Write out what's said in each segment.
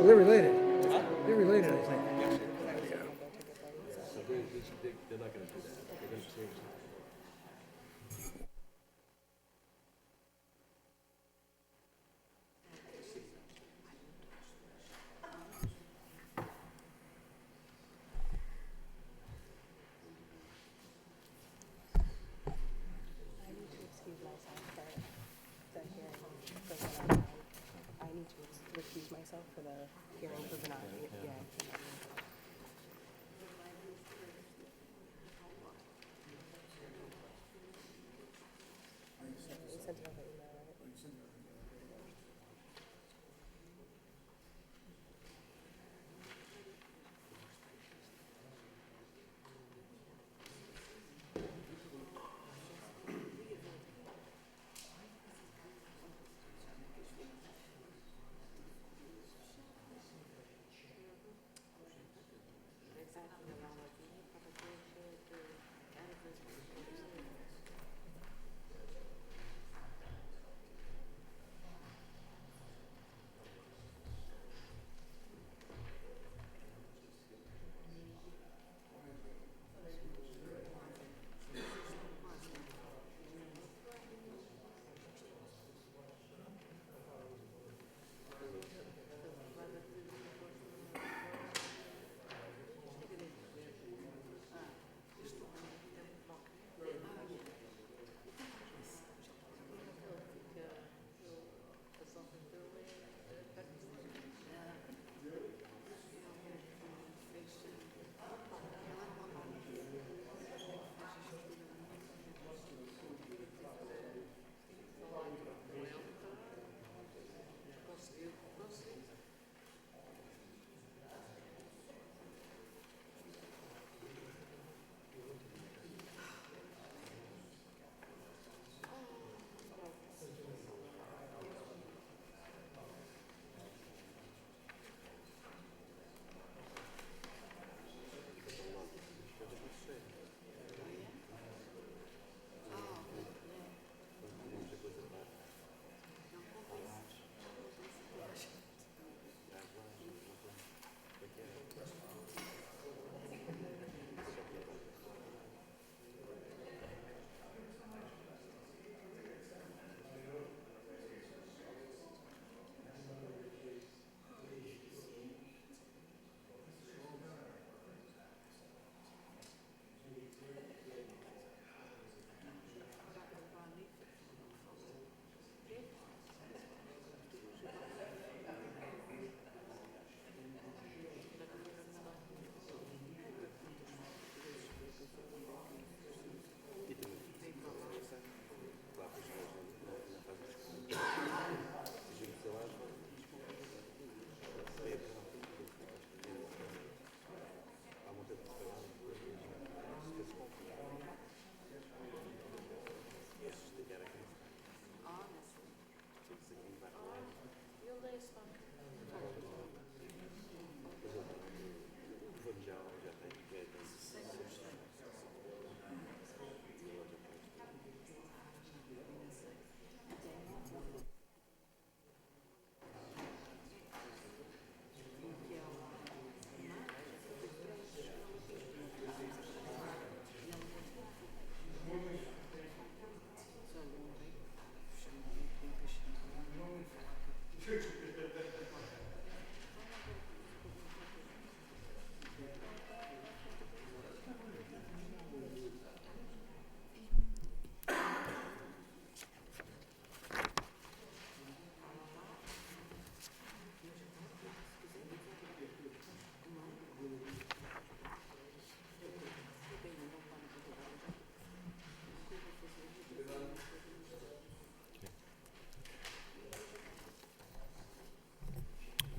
Well, they're related. They're related, I think. So they're not going to do that. They're going to change it. I need to excuse myself for the hearing for Venati. I need to recuse myself for the hearing for Venati. Yeah. You sent it over email, right?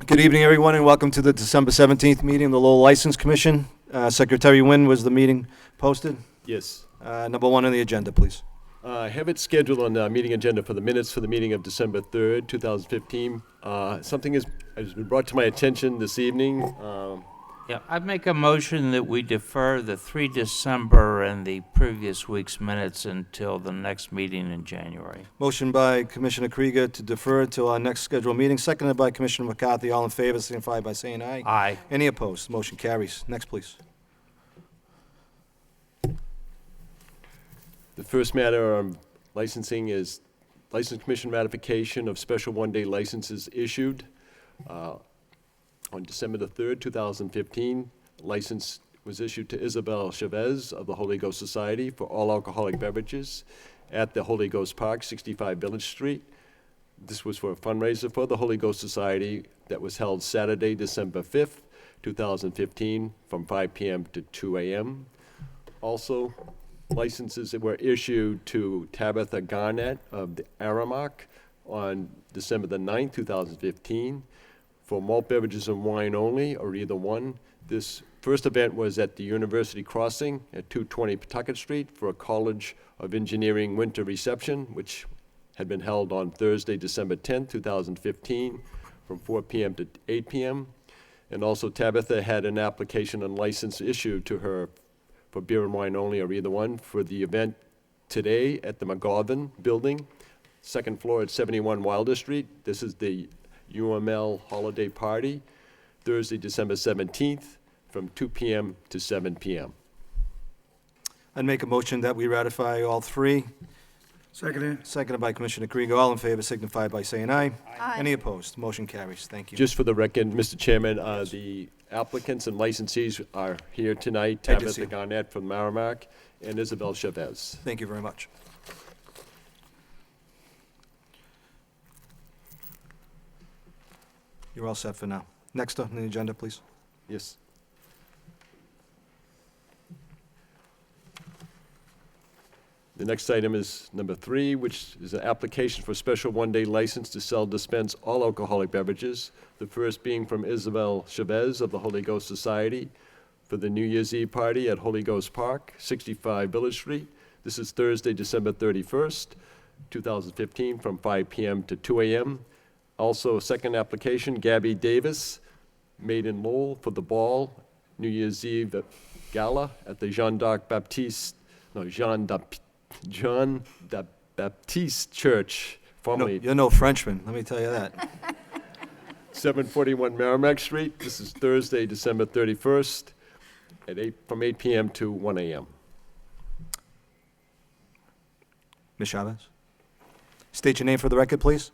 Good evening, everyone, and welcome to the December 17th meeting of the Lowell License Commission. Secretary Nguyen, was the meeting posted? Yes. Number one on the agenda, please. I have it scheduled on the meeting agenda for the minutes for the meeting of December 3rd, 2015. Something has been brought to my attention this evening. Yeah, I'd make a motion that we defer the 3 December and the previous week's minutes until the next meeting in January. Motion by Commissioner Krieger to defer till our next scheduled meeting, seconded by Commissioner McCarthy. All in favor, signify by saying aye. Aye. Any opposed? Motion carries. Next, please. The first matter of licensing is License Commission ratification of special one-day licenses issued on December the 3rd, 2015. License was issued to Isabel Chavez of the Holy Ghost Society for all alcoholic beverages at the Holy Ghost Park, 65 Village Street. This was for a fundraiser for the Holy Ghost Society that was held Saturday, December 5th, 2015, from 5 p.m. to 2 a.m. Also, licenses that were issued to Tabitha Garnett of the Aramark on December the 9th, 2015, for malt beverages and wine only, or either one. This first event was at the University Crossing at 220 Pawtucket Street for a College of Engineering winter reception, which had been held on Thursday, December 10th, 2015, from 4 p.m. to 8 p.m. And also Tabitha had an application and license issued to her for beer and wine only, or either one, for the event today at the McGovern Building, second floor at 71 Wilder Street. This is the UML Holiday Party, Thursday, December 17th, from 2 p.m. to 7 p.m. I'd make a motion that we ratify all three. Seconded. Seconded by Commissioner Krieger. All in favor, signify by saying aye. Aye. Any opposed? Motion carries. Thank you. Just for the record, Mr. Chairman, the applicants and licensees are here tonight. I just see Tabitha Garnett from Merrimack and Isabel Chavez. Thank you very much. You're all set for now. Next on the agenda, please. Yes. The next item is number 3, which is an application for special one-day license to sell, dispense all alcoholic beverages. The first being from Isabel Chavez of the Holy Ghost Society for the New Year's Eve party at Holy Ghost Park, 65 Village Street. This is Thursday, December 31st, 2015, from 5 p.m. to 2 a.m. Also, a second application, Gabby Davis, made in Lowell for the ball, New Year's Eve gala at the Jean da Baptiste Church, No, formerly you're no Frenchman, let me tell you that. 741 Merrimack Street. This is Thursday, December 31st, from 8 p.m. to 1 a.m. Ms. Chavez? State your name for the record, please.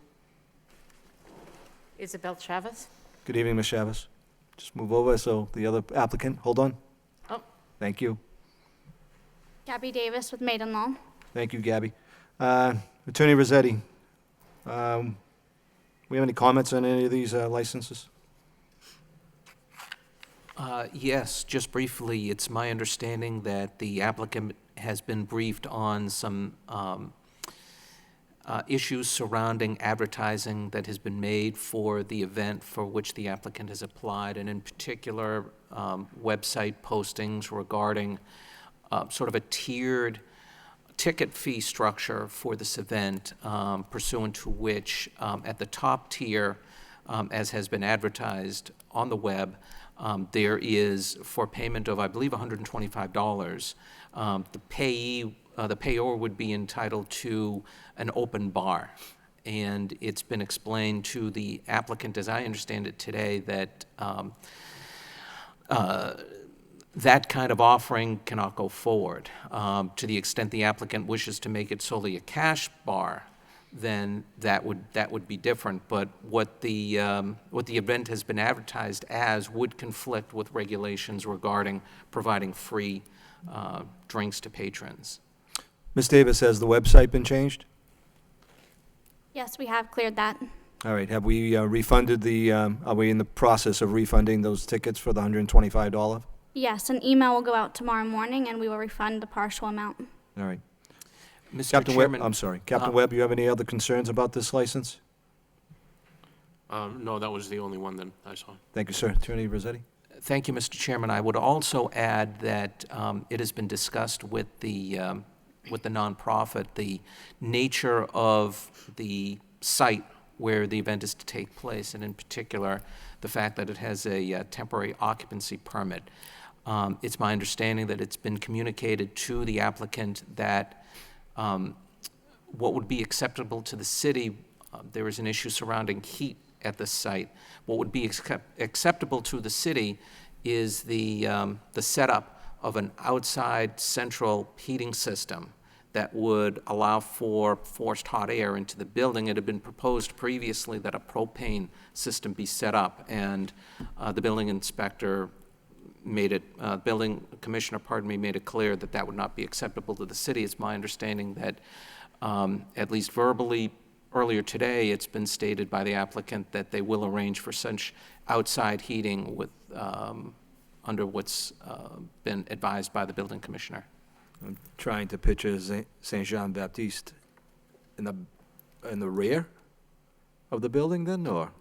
Isabel Chavez? Good evening, Ms. Chavez. Just move over so the other applicant, hold on. Oh. Thank you. Gabby Davis with Maiden Law. Thank you, Gabby. Attorney Rossetti, we have any comments on any of these licenses? Yes, just briefly, it's my understanding that the applicant has been briefed on some issues surrounding advertising that has been made for the event for which the applicant has applied, and in particular, website postings regarding sort of a tiered ticket fee structure for this event, pursuant to which, at the top tier, as has been advertised on the web, there is, for payment of, I believe, $125, the payor would be entitled to an open bar. And it's been explained to the applicant, as I understand it today, that that kind of offering cannot go forward. To the extent the applicant wishes to make it solely a cash bar, then that would be different. But what the event has been advertised as would conflict with regulations regarding providing free drinks to patrons. Ms. Davis, has the website been changed? Yes, we have cleared that. All right, have we refunded are we in the process of refunding those tickets for the $125? Yes, an email will go out tomorrow morning and we will refund the partial amount. All right. Mr. Captain Chairman, Webb, I'm sorry. Captain Webb, you have any other concerns about this license? No, that was the only one that I saw. Thank you, sir. Attorney Rossetti? Thank you, Mr. Chairman. I would also add that it has been discussed with the nonprofit, the nature of the site where the event is to take place, and in particular, the fact that it has a temporary occupancy permit. It's my understanding that it's been communicated to the applicant that what would be acceptable to the city, there is an issue surrounding heat at the site. What would be acceptable to the city is the setup of an outside central heating system that would allow for forced hot air into the building. It had been proposed previously that a propane system be set up, and the building inspector made it, building commissioner, pardon me, made it clear that that would not be acceptable to the city. It's my understanding that, at least verbally, earlier today, it's been stated by the applicant that they will arrange for such outside heating with, under what's been advised by the building commissioner. I'm trying to picture Saint Jean Baptiste in the rear of the building then, or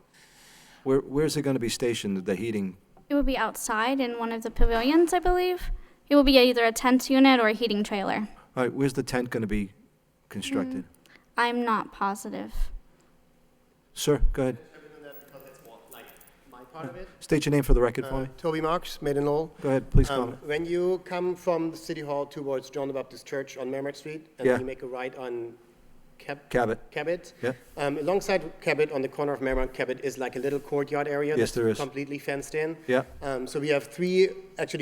where's it going to be stationed, the heating? It will be outside in one of the pavilions, I believe. It will be either a tent unit or a heating trailer. All right, where's the tent going to be constructed? I'm not positive. Sir, go ahead. My part of it. State your name for the record for me. Toby Marks, made in Lowell. Go ahead, please comment. When you come from the City Hall towards John the Baptist Church on Merrimack Street, and Yeah. then you make a right on Cabot. Cabot. Yeah. Alongside Cabot, on the corner of Merrimack Cabot, is like a little courtyard area Yes, there is. completely fenced in. Yeah. So we have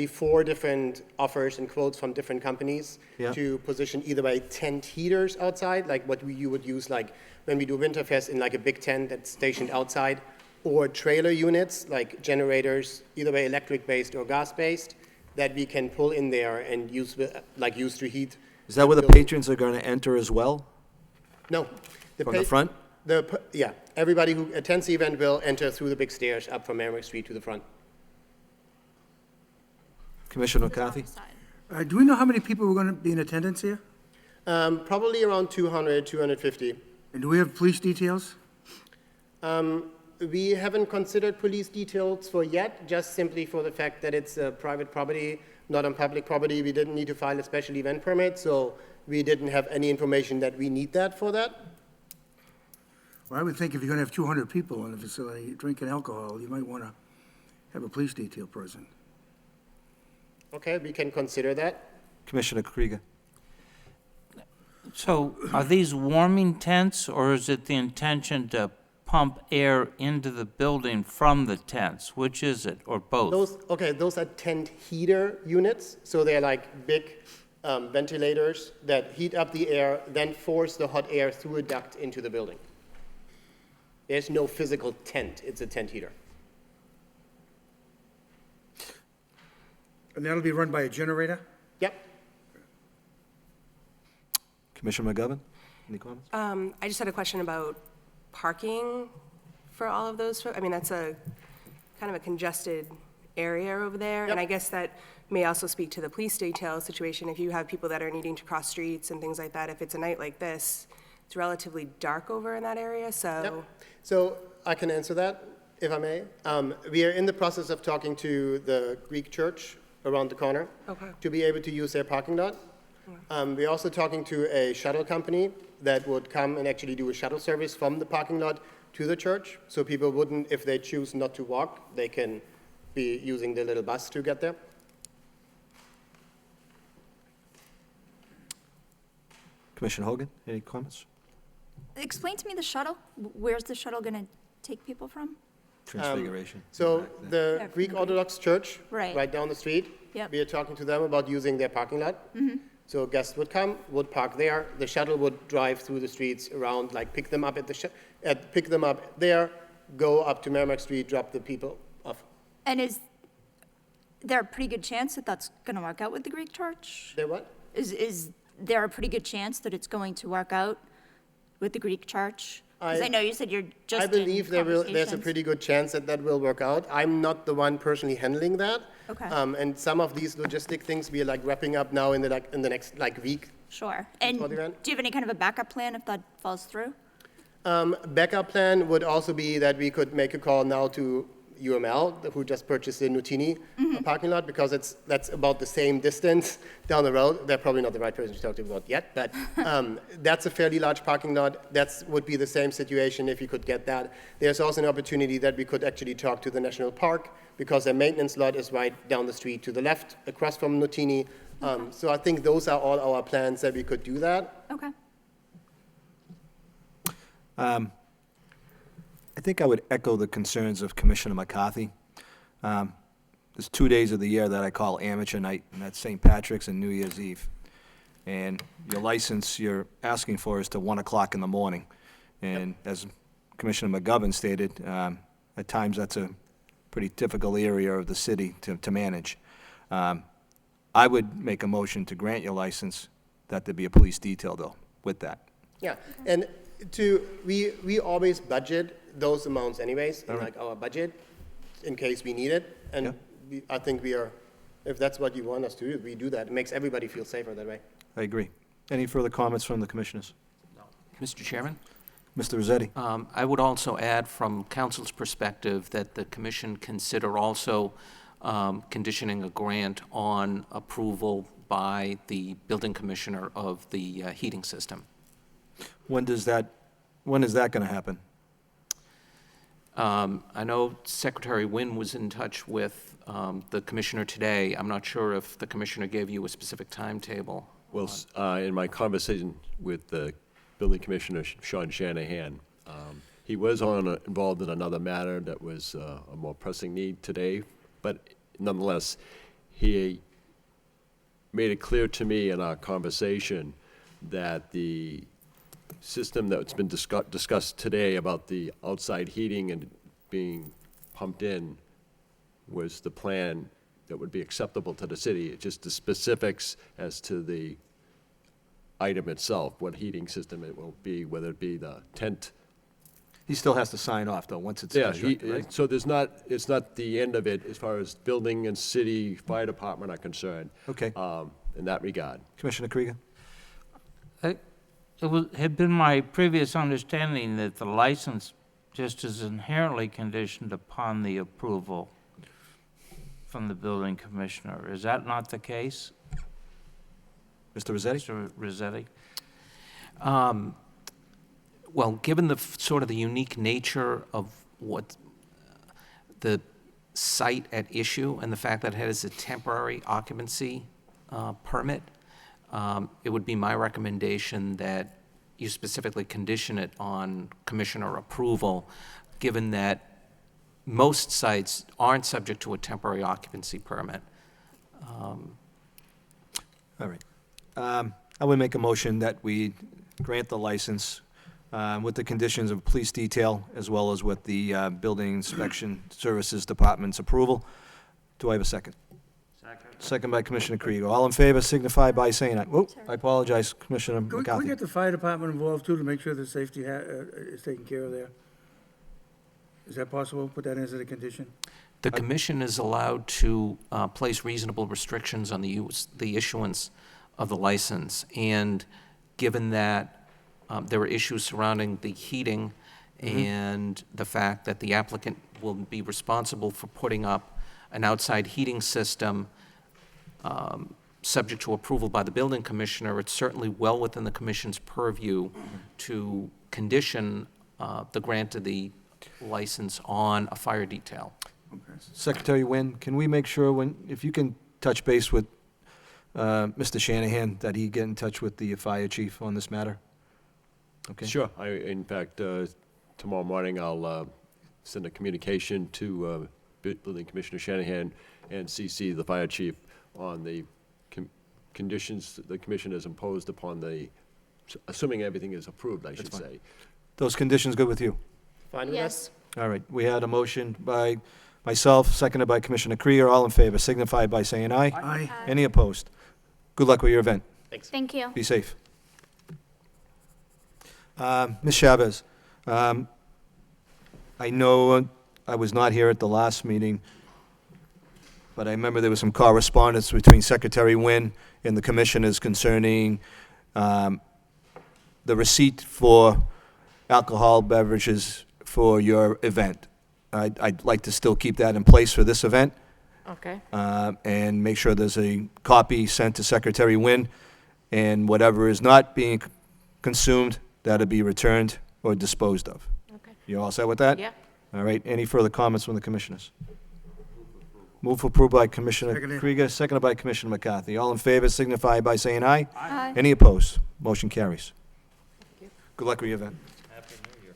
four different offers and quotes from different companies Yeah. to position either by tent heaters outside, like what you would use like when we do Winterfest in like a big tent that's stationed outside, or trailer units like generators, either by electric-based or gas-based, that we can pull in there and use to heat. Is that where the building. patrons are going to enter as well? No. From the front? Yeah, everybody who attends the event will enter through the big stairs up from Merrimack Street to the front. Commissioner McCarthy? Do we know how many people were going to be in attendance here? Probably around 200, 250. And do we have police details? We haven't considered police details for yet, just simply for the fact that it's a private property, not on public property. We didn't need to file a special event permit, so we didn't have any information that we need that for that. Well, I would think if you're going to have 200 people in the facility drinking alcohol, you might want to have a police detail present. Okay, we can consider that. Commissioner Krieger? So are these warming tents, or is it the intention to pump air into the building from the tents? Which is it, or both? Those are tent heater units, so they're like big ventilators that heat up the air, then force the hot air through a duct into the building. There's no physical tent, it's a tent heater. And that'll be run by a generator? Yep. Commissioner McGovern? Any comments? I just had a question about parking for all of those. I mean, that's a kind of a congested area over there. And Yep. I guess that may also speak to the police detail situation. If you have people that are needing to cross streets and things like that, if it's a night like this, it's relatively dark over in that area, so. Yep. So I can answer that, if I may. We are in the process of talking to the Greek church around the corner Okay. to be able to use their parking lot. We're also talking to a shuttle company that would come and actually do a shuttle service from the parking lot to the church, so people wouldn't, if they choose not to walk, they can be using the little bus to get there. Commissioner Hogan, any comments? Explain to me the shuttle. Where's the shuttle going to take people from? Transfiguration. So Yeah, the from Greek the- Orthodox Church, Right. right down the street, Yep. we are talking to them about using their parking lot. So guests would come, would park there, the shuttle would drive through the streets around, like pick them up pick them up there, go up to Merrimack Street, drop the people off. And is there a pretty good chance that that's going to work out with the Greek church? There what? Is there a pretty good chance that it's going to work out with the Greek church? Because I know you said you're just I in believe there's a conversations. pretty good chance that that will work out. I'm not the one personally handling that. Okay. And some of these logistic things we are like wrapping up now in the next week. Sure. And for do the event. you have any kind of a backup plan if that falls through? Backup plan would also be that we could make a call now to UML, who just purchased the Nutini parking lot, because that's about the same distance down the road. They're probably not the right person to talk to about yet, but that's a fairly large parking lot. That would be the same situation if you could get that. There's also an opportunity that we could actually talk to the national park, because their maintenance lot is right down the street to the left, across from Nutini. So I think those are all our plans that we could do that. Okay. I think I would echo the concerns of Commissioner McCarthy. There's 2 days of the year that I call amateur night, and that's St. Patrick's and New Year's Eve. And your license you're asking for is to 1 o'clock in the morning. And as Commissioner McGovern stated, at times that's a pretty difficult area of the city to manage. I would make a motion to grant your license, that there be a police detail, though, with that. Yeah, and we always budget those amounts anyways, in like our budget, in case we need it. And I think if that's what you want us to do, we do that. It makes everybody feel safer that way. I agree. Any further comments from the commissioners? Mr. Chairman? Mr. Rossetti? I would also add, from council's perspective, that the commission consider also conditioning a grant on approval by the building commissioner of the heating system. When is that going to happen? I know Secretary Wynn was in touch with the commissioner today. I'm not sure if the commissioner gave you a specific timetable. Well, in my conversation with the building commissioner, Sean Shanahan, he was involved in another matter that was a more pressing need today, but nonetheless, he made it clear to me in our conversation that the system that's been discussed today about the outside heating and being pumped in was the plan that would be acceptable to the city. It's just the specifics as to the item itself, what heating system it will be, whether it be the tent. He still has to sign off, though, once it's Yeah, constructed, right? so it's not the end of it as far as building and city, fire department are concerned. Okay. In that regard. Commissioner Krieger? Had been my previous understanding that the license just is inherently conditioned upon the approval from the building commissioner. Is that not the case, Mr. Rossetti? Mr. Rossetti? Well, given the sort of the unique nature of what the site at issue and the fact that it has a temporary occupancy permit, it would be my recommendation that you specifically condition it on commissioner approval, given that most sites aren't subject to a temporary occupancy permit. All right. I would make a motion that we grant the license with the conditions of police detail, as well as with the Building Inspection Services Department's approval. Do I have a second? Second by Commissioner Krieger. All in favor signify by saying aye. Oh, I apologize, Commissioner Can we McCarthy. get the fire department involved too, to make sure that safety is taken care of there? Is that possible? Put that as a condition? The commission is allowed to place reasonable restrictions on the issuance of the license. And given that there are issues surrounding the heating and the fact that the applicant will be responsible for putting up an outside heating system subject to approval by the building commissioner, it's certainly well within the commission's purview to condition the grant of the license on a fire detail. Secretary Wynn, can we make sure if you can touch base with Mr. Shanahan, that he get in touch with the fire chief on this matter? Okay. Sure. In fact, tomorrow morning, I'll send a communication to Building Commissioner Shanahan and CC the fire chief on the conditions the commission has imposed upon assuming everything is approved, I should say. Those conditions good with you? Fine with Yes. All right, we had a motion by myself, seconded by Commissioner Krieger. All in favor signify by saying aye. Aye. Any opposed? Good luck with your event. Thank you. Be safe. Ms. Chavez, I know I was not here at the last meeting, but I remember there was some correspondence between Secretary Wynn and the commissioners concerning the receipt for alcohol beverages for your event. I'd like to still keep that in place for this event, Okay. and make sure there's a copy sent to Secretary Wynn, and whatever is not being consumed, that'll be returned or disposed of. Okay. You all set with that? Yeah. All right, any further comments from the commissioners? Move for approval by Commissioner Seconded. Krieger, seconded by Commissioner McCarthy. All in favor signify by saying aye. Aye. Any opposed? Motion carries. Good luck with your event. Happy New Year.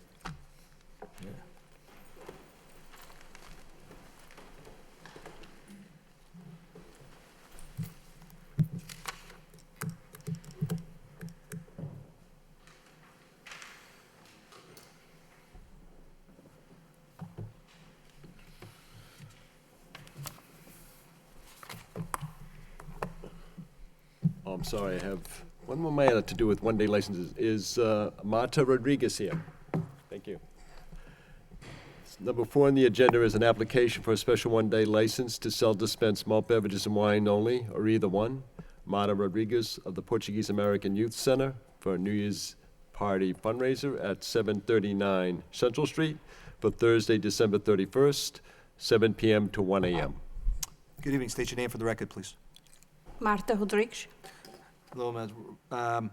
Oh, I'm sorry, I have one more matter to do with one-day licenses. Is Marta Rodriguez here? Thank you. Number 4 on the agenda is an application for a special one-day license to sell, dispense malt beverages and wine only, or either one. Marta Rodriguez of the Portuguese American Youth Center for a New Year's party fundraiser at 739 Central Street for Thursday, December 31st, 7 p.m. to 1 a.m. Good evening, state your name for the record, please. Marta Rodrigues? Hello, ma'am.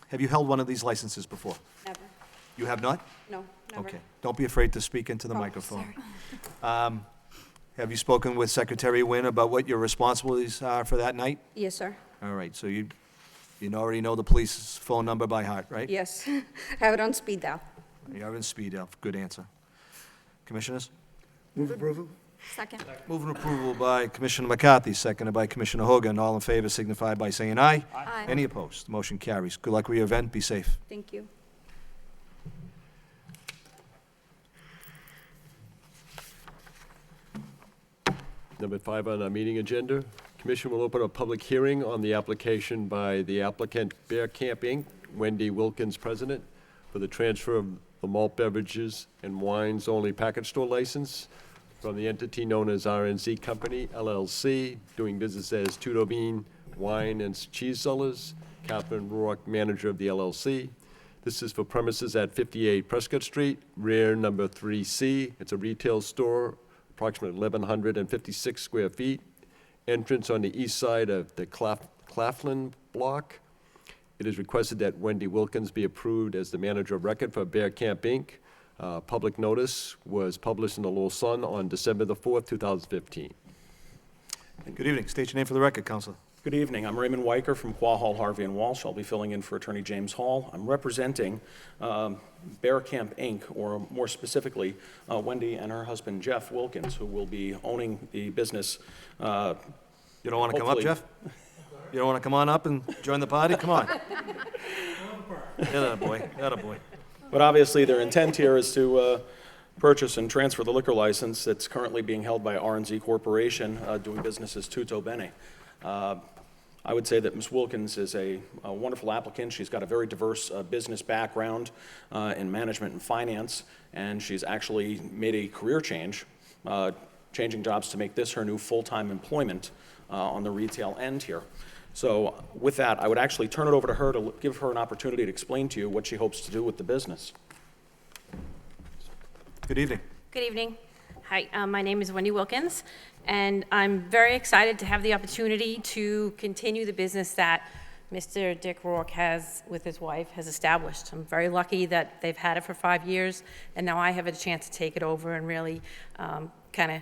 Have you held one of these licenses before? Never. You have not? No, never. Okay. Don't be afraid to speak into the Oh, microphone. sorry. Have you spoken with Secretary Wynn about what your responsibilities are for that night? Yes, sir. All right, so you already know the police's phone number by heart, right? Yes. Have it on speed dial. You are in speed dial. Good answer. Commissioners? Move approval? Second. Moving approval by Commissioner McCarthy, seconded by Commissioner Hogan. All in favor signify by saying aye. Aye. Any opposed? Motion carries. Good luck with your event. Be safe. Thank you. Number 5 on our meeting agenda, Commission will open a public hearing on the application by the applicant Bear Camp Inc., Wendy Wilkins, President, for the transfer of the malt beverages and wines only package store license from the entity known as RNZ Company LLC, doing business as Tudor Bean Wine and Cheese Cellars, Catherine Rourke, manager of the LLC. This is for premises at 58 Prescott Street, rear number 3C. It's a retail store, approximately 1,156 square feet. Entrance on the east side of the Claflin block. It is requested that Wendy Wilkins be approved as the manager of record for Bear Camp Inc. Public notice was published in the Lowell Sun on December the 4th, 2015. Good evening. State your name for the record, Counselor. Good evening. I'm Raymond Weicker from Qua Hall, Harvey and Walsh. I'll be filling in for Attorney James Hall. I'm representing Bear Camp Inc., or more specifically, Wendy and her husband Jeff Wilkins, who will be owning the business. You don't want to come up, Hopefully. Jeff? You don't want to come on up and join the party? Come on. Attaboy, attaboy. But obviously, their intent here is to purchase and transfer the liquor license that's currently being held by R&Z Corporation, doing business as Tutto Bene. I would say that Ms. Wilkins is a wonderful applicant. She's got a very diverse business background in management and finance, and she's actually made a career change, changing jobs to make this her new full-time employment on the retail end here. So with that, I would actually turn it over to her to give her an opportunity to explain to you what she hopes to do with the business. Good evening. Good evening. Hi, my name is Wendy Wilkins, and I'm very excited to have the opportunity to continue the business that Mr. Dick Rourke has, with his wife, has established. I'm very lucky that they've had it for 5 years, and now I have a chance to take it over and really kind of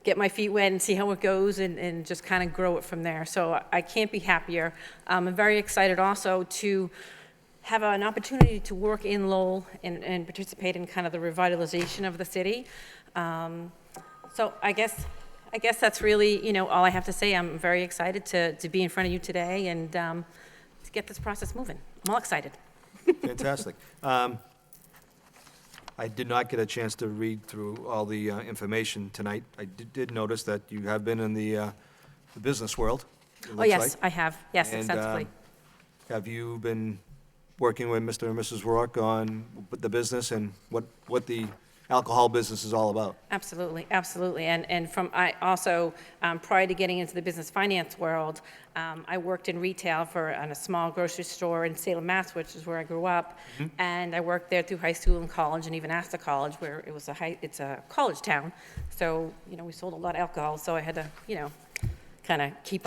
get my feet wet and see how it goes and just kind of grow it from there. So I can't be happier. I'm very excited also to have an opportunity to work in Lowell and participate in kind of the revitalization of the city. So I guess that's really, all I have to say. I'm very excited to be in front of you today and to get this process moving. I'm all excited. Fantastic. I did not get a chance to read through all the information tonight. I did notice that you have been in the business world, it Oh, looks yes, like. I have. Yes, And, extensively. Have you been working with Mr. and Mrs. Rourke on the business and what the alcohol business is all about. Absolutely, absolutely. And I also, prior to getting into the business finance world, I worked in retail on a small grocery store in Salem, Mass, which is where I grew up. And I worked there through high school and college, and even after college, where it's a college town. So, we sold a lot of alcohol, so I had to, kind of keep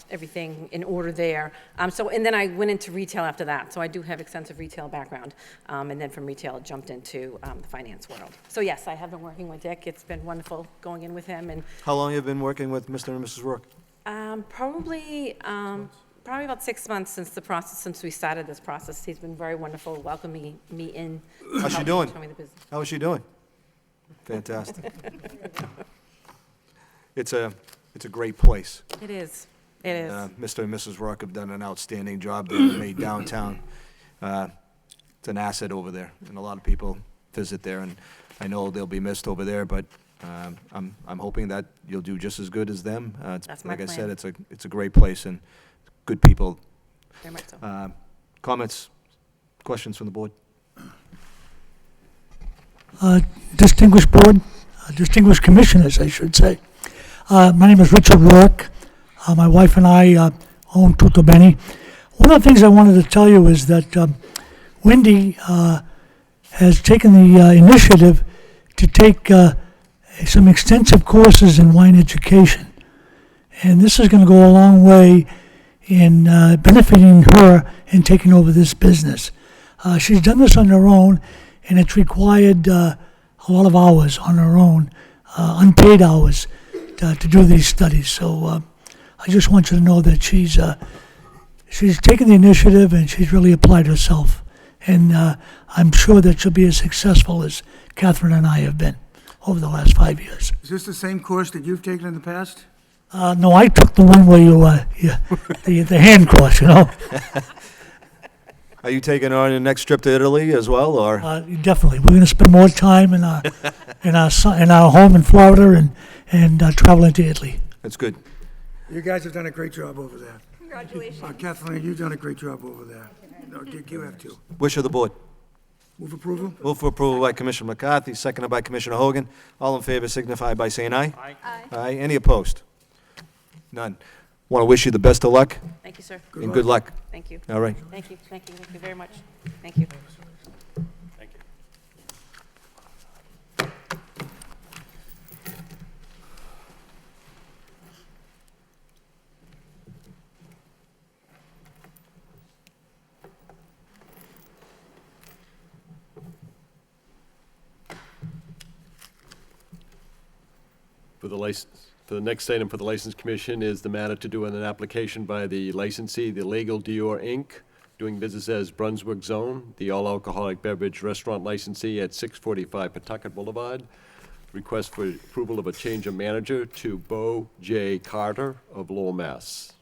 everything in order there. And then I went into retail after that. So I do have extensive retail background. And then from retail, I jumped into the finance world. So yes, I have been working with Dick. It's been wonderful going in with him. And How long have you been working with Mr. and Mrs. Rourke? probably about 6 months since we started this process. He's been very wonderful, welcoming me in. How's she doing? Show me the business. How is she doing? Fantastic. It's a great place. It is. It is. Mr. and Mrs. Rourke have done an outstanding job. They've made downtown. It's an asset over there, and a lot of people visit there, and I know they'll be missed over there, but I'm hoping that you'll do just as good as them. That's my Like I said, plan. it's a great place and good people. Very much so. Comments, questions from the board? Distinguished board, distinguished commissioners, I should say. My name is Richard Rourke. My wife and I own Tutto Bene. One of the things I wanted to tell you is that Wendy has taken the initiative to take some extensive courses in wine education. And this is going to go a long way in benefiting her in taking over this business. She's done this on her own, and it's required a lot of hours on her own, unpaid hours, to do these studies. So I just want you to know that she's taken the initiative and she's really applied herself. And I'm sure that she'll be as successful as Catherine and I have been over the last 5 years. Is this the same course that you've taken in the past? No, I took the one where the hand course, Are you taking on your next trip to Italy as well, or? Definitely. We're going to spend more time in our home in Florida and traveling to Italy. That's good. You guys have done a great job over there. Congratulations. Kathleen, you've done a great job over there. No, Dick, you have too. Wish of the board. Move approval? Move for approval by Commissioner McCarthy, seconded by Commissioner Hogan. All in favor signify by saying aye. Aye. Aye. Any opposed? None. Want to wish you the best of luck Thank you, sir. and good luck. Thank you. All right. Thank you. Thank you. Thank you very much. Thank you. Thank you. For the next item for the License Commission is the matter to do an application by the licensee, the Legal Dior Inc., doing business as Brunswick Zone, the all-alcoholic beverage restaurant licensee at 645 Pawtucket Boulevard. Request for approval of a change of manager to Bo J. Carter of Lowell, Mass.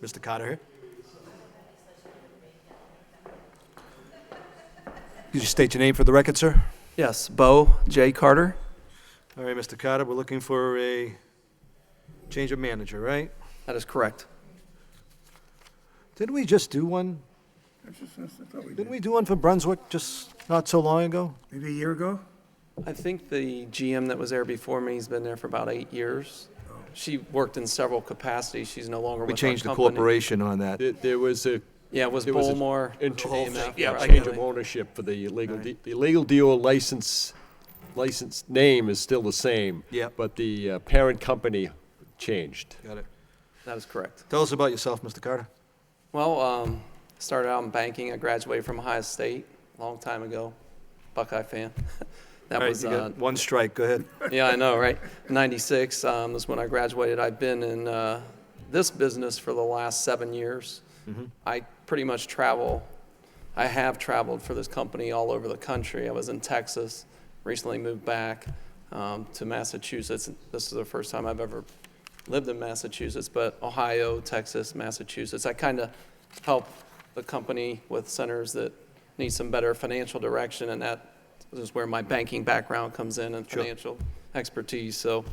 Mr. Carter here. Could you state your name for the record, sir? Yes, Bo J. Carter. All right, Mr. Carter, we're looking for a change of manager, right? That is correct. Didn't we just do one? I thought we Didn't did. we do one for Brunswick just not so long ago? Maybe a year ago? I think the GM that was there before me has been there for about 8 years. She worked in several capacities. She's no longer We with our changed the company. corporation on that. There was a Yeah, it was there was a Bullmore. inter- AMF, yeah, right, change of really. ownership for the Legal Dior license name is still the same. Yep. But the parent company changed. Got it. That is correct. Tell us about yourself, Mr. Carter. Well, started out in banking. I graduated from Ohio State a long time ago. Buckeye fan. That All right, was you got one strike, go ahead. Yeah, I know, right? 96 was when I graduated. I've been in this business for the last 7 years. I pretty much travel. I have traveled for this company all over the country. I was in Texas, recently moved back to Massachusetts. This is the first time I've ever lived in Massachusetts, but Ohio, Texas, Massachusetts. I kind of help the company with centers that need some better financial direction, and that is where my banking background comes in and financial expertise. So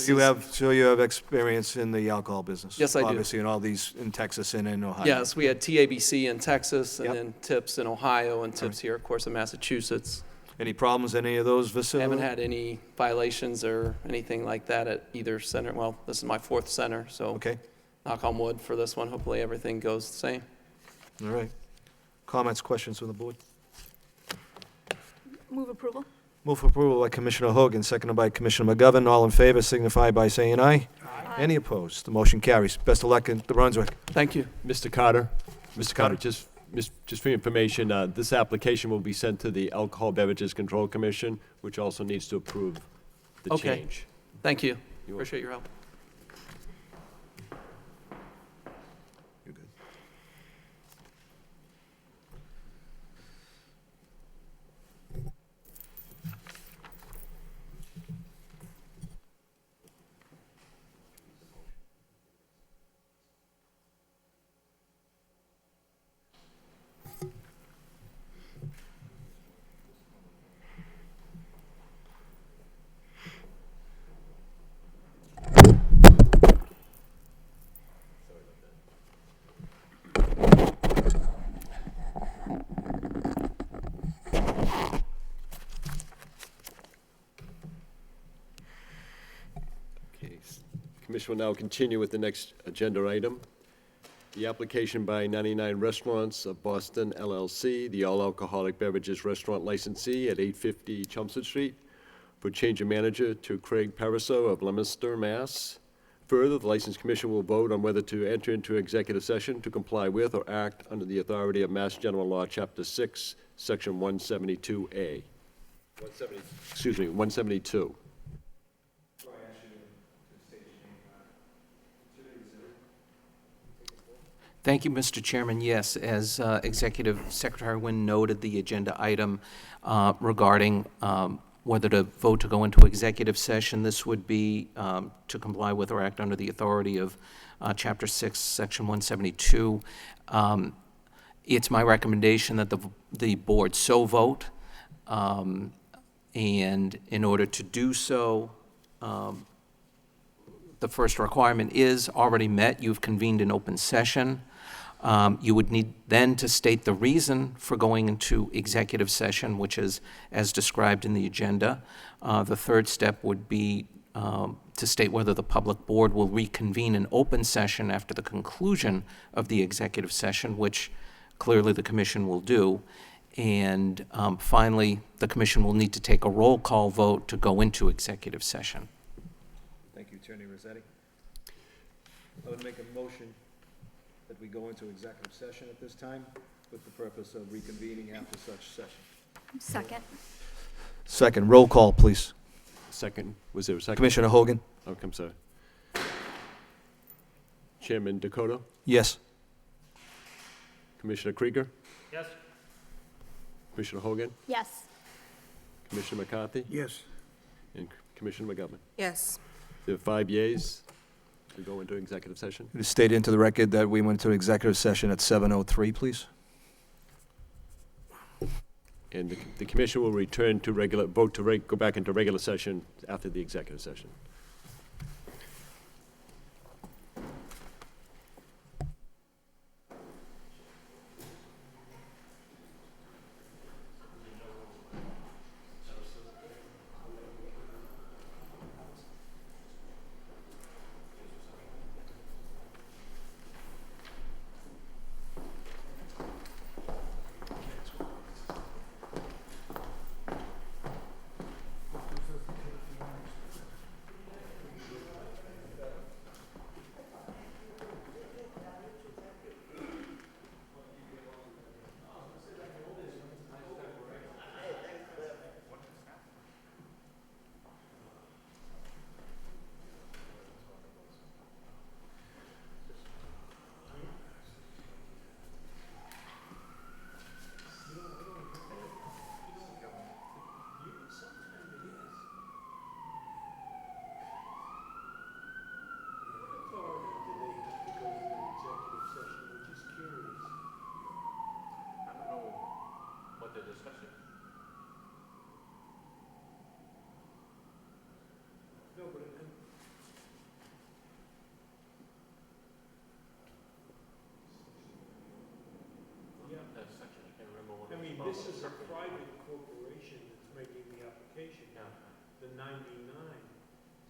You have experience in the alcohol business? Yes, I do. Obviously, in all these, in Texas and in Ohio? Yes, we had TABC in Texas, and Yep. then TIPS in Ohio, and TIPS here, of course, in Massachusetts. Any problems in any of those facilities? Haven't had any violations or anything like that at either center. Well, this is my 4th center, so Okay, knock on wood for this one. Hopefully, everything goes the same. all right. Comments, questions from the board? Move approval. Move for approval by Commissioner Hogan, seconded by Commissioner McGovern. All in favor signify by saying aye. Any opposed? The motion carries. Best of luck in New Brunswick. Thank you. Mr. Carter, Carter. just for your information, this application will be sent to the Alcohol Beverages Control Commission, which also needs to approve the Okay. change. Thank you. You're welcome. Appreciate your help. You're good. Okay. Commission will now continue with the next agenda item. The application by 99 Restaurants of Boston LLC, the all-alcoholic beverages restaurant licensee at 850 Chelmsford Street, for change of manager to Craig Pariseau of Leominster, Mass. Further, the License Commission will vote on whether to enter into executive session to comply with or act under the authority of Mass General Law, Chapter 6, Section 172A. 172. Thank you, Mr. Chairman. Yes, as Executive Secretary Wynn noted, the agenda item regarding whether to vote to go into executive session, this would be to comply with or act under the authority of Chapter 6, Section 172. It's my recommendation that the board so vote, and in order to do so, the first requirement is already met. You've convened an open session. You would need then to state the reason for going into executive session, which is as described in the agenda. The third step would be to state whether the public board will reconvene an open session after the conclusion of the executive session, which clearly the commission will do. And finally, the commission will need to take a roll call vote to go into executive session. Thank you, Attorney Rossetti. I would make a motion that we go into executive session at this time with the purpose of reconvening after such session. Second. Second, roll call, please. Second, was there a second? Commissioner Hogan? Oh, I'm sorry. Chairman Dakota? Yes. Commissioner Krieger? Yes. Commissioner Hogan? Yes. Commissioner McCarthy? Yes. And Commissioner McGovern? Yes. There are 5 yeas to go into executive session. Would you state into the record that we went to executive session at 7:03, please? And the commission will return to go back into regular session after the executive session. I mean, this is a private corporation that's application, the 99.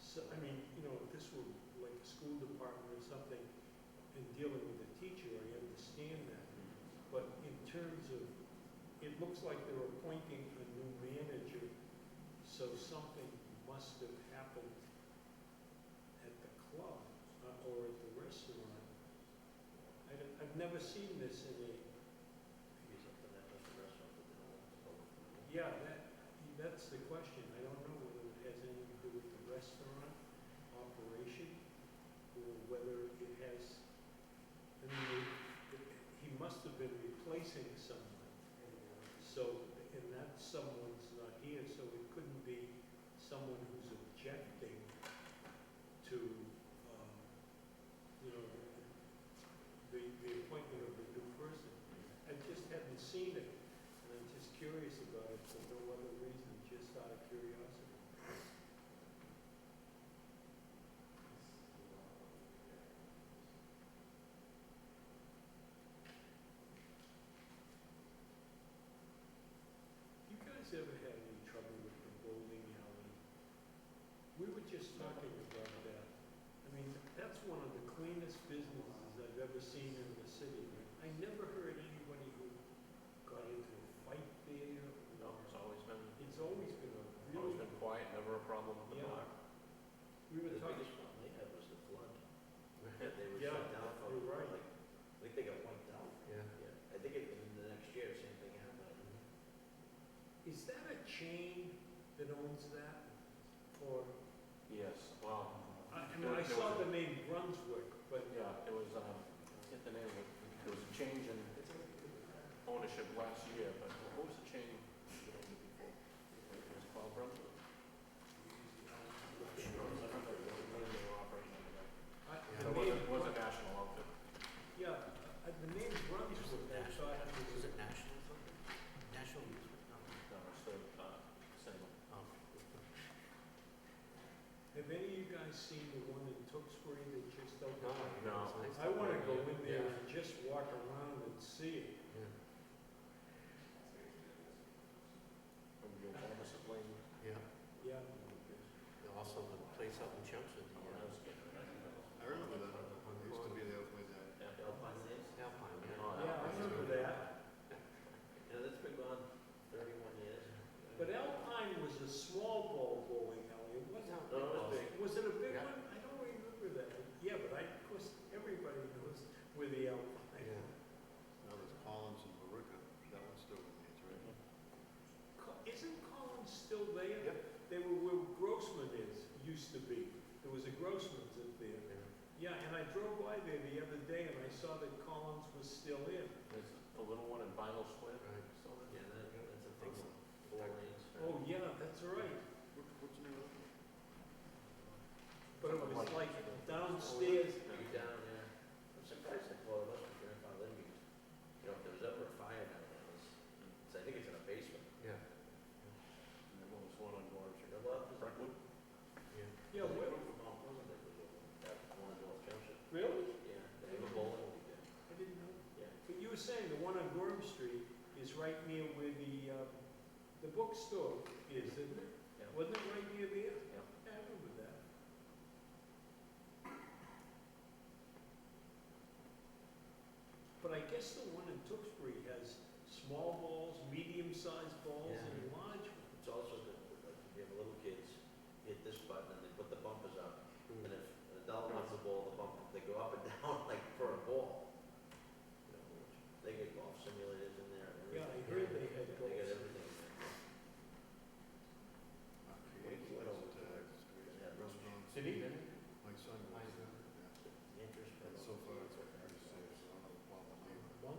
So, I mean, you know, if this were like a school department or something in dealing with a teacher, I understand that. But in terms of, it looks like they're appointing a new manager, so something must have happened at the club or at the restaurant. I've never seen this in a. Yeah, that's the question. I don't know whether it has anything to do with the restaurant operation or whether it has, I mean, he must have been replacing someone. So, and that someone's not here, so it couldn't be someone who's objecting to, you know, the appointment of a new person. I just hadn't seen it. And I'm just curious about it for no other reason, just out of curiosity. You guys ever had any trouble with the bowling alley? We were just talking about that. I mean, that's one of the cleanest businesses I've ever seen in the city. I never heard anybody who got into a fight there. No, it's always been a really. always been quiet, never a problem with the bar. We were The talking. biggest problem they had was the flood. They were Yeah, shut down for, you're right. like, I think they got wiped out. Yeah. I think in the next year, same thing happened. Is that a chain that owns that? Or, Yes, well. I mean, I saw the name Brunswick, but. Yeah, it was, get the name of it, there was a change in ownership last year, but what was the chain that owned it before? It was called Brunswick? I remember the name they were operating under that. It was a national outfit. Yeah, the name Brunswick, I thought it was. Was it national something? National Amusement? No. No, it's the, same. Have any of you guys seen the one in Tewksbury that just opened? No. I want to go in there and just walk around and see it. From the old Thomas Lane. Yeah. Yeah. Also the place up in Chelmsford. I remember that. It used to be the Alpine Day. Alpine Lanes? Alpine, yeah. Yeah, I remember that. Yeah, that's been gone 31 years. But Alpine was a small ball bowling alley. It wasn't. No, it was big. Was it a big one? I don't remember that. Yeah, but of course, everybody knows where the Alpine. Yeah. Now there's Collins and Barica. That one's still in there, right? Isn't Collins still there? Yep. They were where Grossman used to be. There was a Grossman's up there. Yeah, and I drove by there the other day and I saw that Collins was still in. There's the little one in Vinyl Square. Right. Still there? Yeah, that's a big one. 4 lanes. Oh, yeah, that's right. What's the name of it? But it was like downstairs. You down there. I'm surprised that, well, it must be Grandpa Lynn, because, you know, if there was ever a fire down there, I think it's in a basement. Yeah. And then what was one on Gorham Street? Brentwood? Yeah, where? That one in North Junction. Really? Yeah, they have a bowling league there. I didn't know. Yeah. But you were saying the one on Gorham Street is right near where the bookstore is, isn't it? Yeah. Wasn't it right near there? Yeah. Yeah, I remember that. But I guess the one in Tewksbury has small balls, medium-sized balls, Yeah. and large ones. It's also good, like, if you have little kids, hit this button and they put the bumpers up. And if an adult wants a ball, the bumper, they go up and down like for a ball. You know, they get golf simulators in there. And Yeah, I everything. heard they had They golf got everything in there. He went over to Yeah, restaurants. Did he? My son goes there. Yeah. Interest. And so far, it's very safe, so I don't have a problem with it. Well,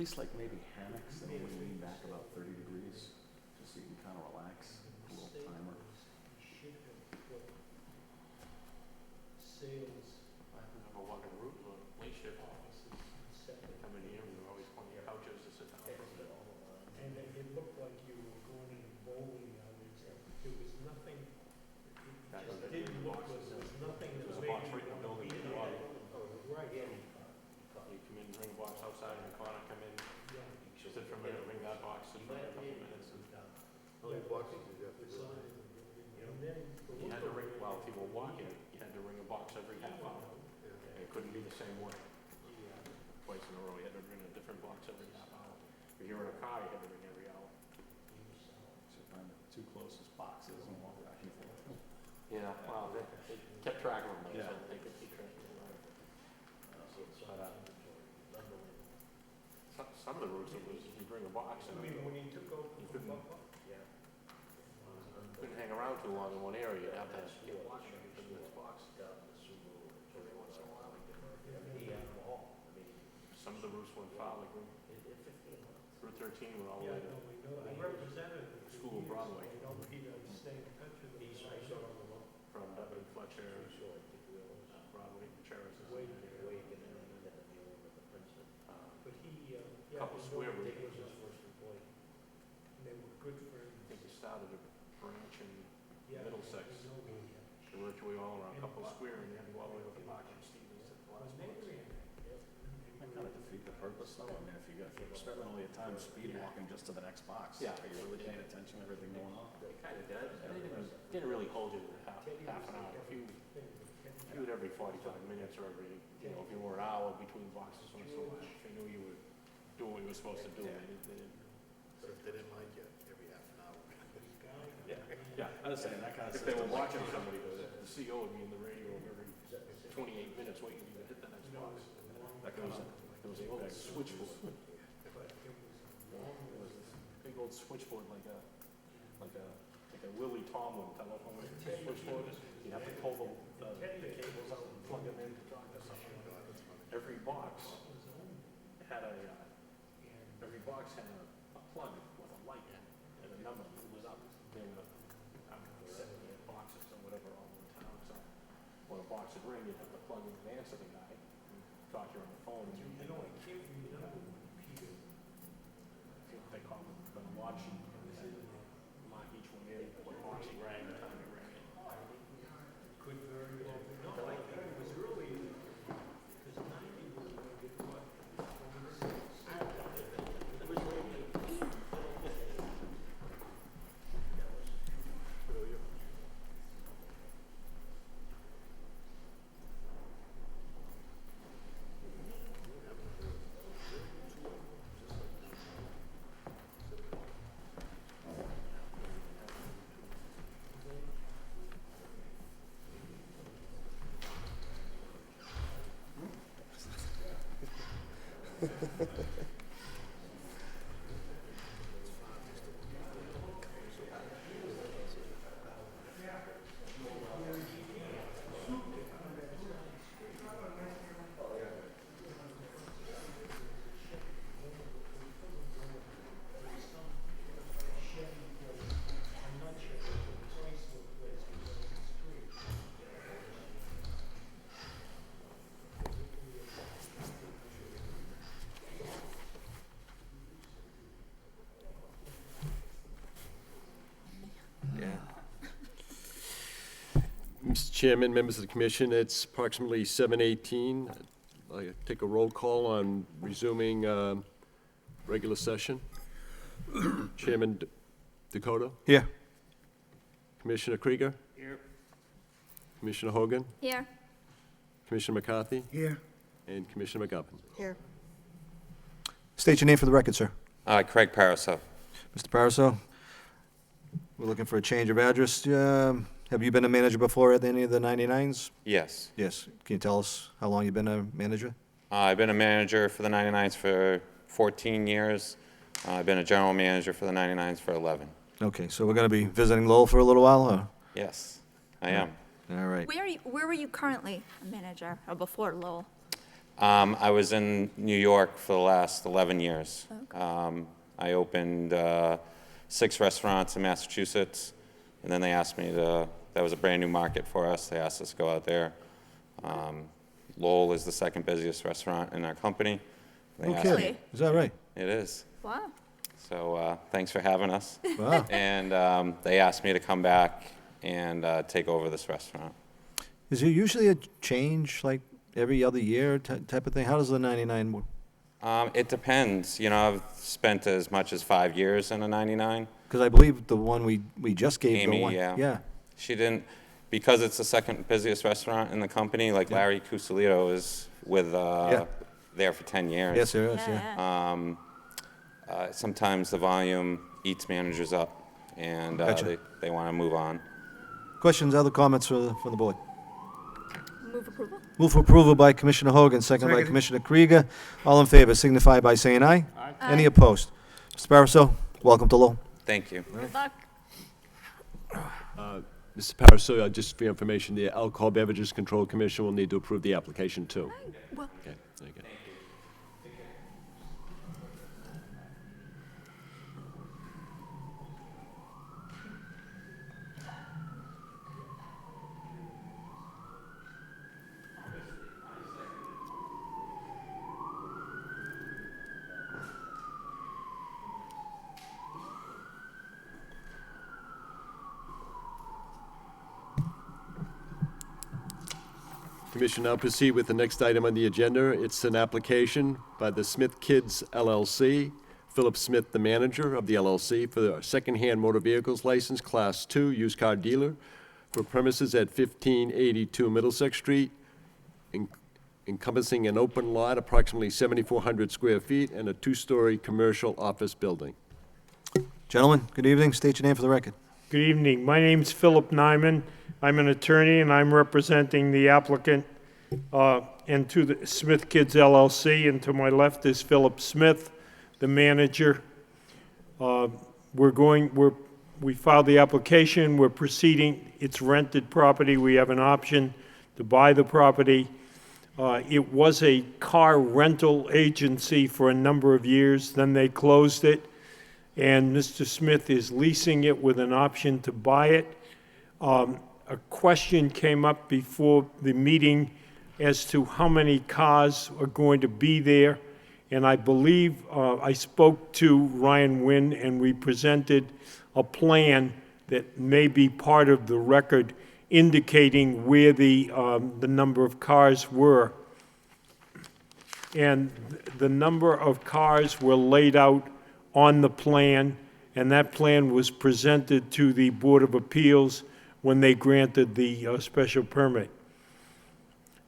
place like maybe hammocks that only lean back about 30 degrees, just so you can kind of relax, a little timer. Sales. I remember walking the route, the late shift offices, they come in here, and there were always plenty of couches to sit down. And it looked like you were going in bowling alleys. There was nothing, it Back just when they didn't were look, boxes, there was nothing there that was a made box you right in the want to building be with there. water. Right. You come in, ring a box outside in the corner, come in, sit for a minute, ring that box, sit for a couple minutes. And How many boxes did you have to go? And then the you had to ring, while people were walking, you had to ring a box every half hour. And it couldn't be the same way. Twice in a row, you had to ring a different box every half hour. If you were in a car, you had to ring every hour. So find the two closest boxes and walk back and forth. Yeah, well, they kept track of them, Yeah. so they could keep track of them. But, some of the routes, it was, you bring a box and I mean, when he took over you from couldn't, Buffalo, couldn't hang around too long in one area, you'd have to get watching for the next box. Some of the routes went far, like Route 13 went all the way to we know, I represented him. School of Broadway. I know he'd stay in touch with him. from Dublin, Fletcher, Broadway, Cheris. But he, A couple square routes. they were good friends. I think he started a branch in Yeah, Middlesex. we know him. They worked way all around, a couple square, and then all the way over to Markham Stevens at the last When they box. ran, That kind of defeat the purpose though. I mean, if you're spending all your time speed walking just to the next box. Yeah. Are you really paying attention to everything going on? They kind of did. They didn't really hold you to half an hour. If you do it every 45 minutes or every, if you were an hour between boxes once in a while, if they knew you were doing what you were supposed to do, they didn't. But if they didn't like you, every half an hour. Yeah, I was saying that kind of if they were system. watching somebody, the CO would be in the radio every 28 minutes waiting for you to hit the next box. That goes in. There was a little switchboard. There was this big old switchboard like a Willie Tomlin telephone switchboard. You have to pull the cables out and plug them in to talk to someone. Every box had a plug with a light and a number that was up. There were 70 boxes or whatever all over town. So when a box would ring, you'd have to plug in and answer the guy and talk to you on the phone. And you know, I can't remember Peter. they call it the log sheet. Mark each one in, what box he rang, the time he rang it. Could very well be. No, I think it was earlier, because 90 was when we did what? 26. Mr. Chairman, members of the commission, it's approximately 7:18. I'd like to take a roll call on resuming regular session. Chairman Dakota? Here. Commissioner Krieger? Here. Commissioner Hogan? Here. Commissioner McCarthy? Here. And Commissioner McGovern. Here. State your name for the record, sir. Craig Paraso. Mr. Paraso, we're looking for a change of address. Have you been a manager before at any of the 99s? Yes. Yes. Can you tell us how long you've been a manager? I've been a manager for the 99s for 14 years. I've been a general manager for the 99s for 11. Okay, so we're going to be visiting Lowell for a little while, or? Yes, I am. All right. Where were you currently a manager, or before Lowell? I was in New York for the last 11 years. I opened 6 restaurants in Massachusetts, and then they asked me to, that was a brand new market for us, they asked us to go out there. Lowell is the second busiest restaurant in our company. They asked me- Okay, is that right? It is. Wow. So thanks for having us. Wow. And they asked me to come back and take over this restaurant. Is there usually a change, like every other year type of thing? How does the 99 work? It depends. You know, I've spent as much as 5 years in a 99. Because I believe the one we just gave, the Amy, one. yeah. She didn't, because it's the second busiest restaurant in the company, like Larry Cusolito is with, there for 10 years. Yes, there is, yeah. Sometimes the volume eats managers up, and Gotcha. they want to move on. Questions, other comments from the board? Move approval? Move for approval by Commissioner Hogan, second by Second. Commissioner Krieger. All in favor signify by saying aye. Any opposed? Mr. Pariseau, welcome to Lowell. Thank you. Good luck. Mr. Pariseau, just for your information, the Alcohol Beverages Control Commission will need to approve the application too. Well, Okay, very good. Commission now proceed with the next item on the agenda. It's an application by the Smith Kids LLC, Philip Smith, the manager of the LLC, for a secondhand motor vehicles license, Class 2, used car dealer, for premises at 1582 Middlesex Street, encompassing an open lot approximately 7,400 square feet and a 2-story commercial office building. Gentlemen, good evening. State your name for the record. Good evening. My name's Philip Nyman. I'm an attorney, and I'm representing the applicant and to the Smith Kids LLC, and to my left is Philip Smith, the manager. We filed the application. We're proceeding. It's rented property. We have an option to buy the property. It was a car rental agency for a number of years. Then they closed it, and Mr. Smith is leasing it with an option to buy it. A question came up before the meeting as to how many cars are going to be there, and I believe I spoke to Ryan Wynn, and we presented a plan that may be part of the record indicating where the number of cars were. And the number of cars were laid out on the plan, and that plan was presented to the Board of Appeals when they granted the special permit.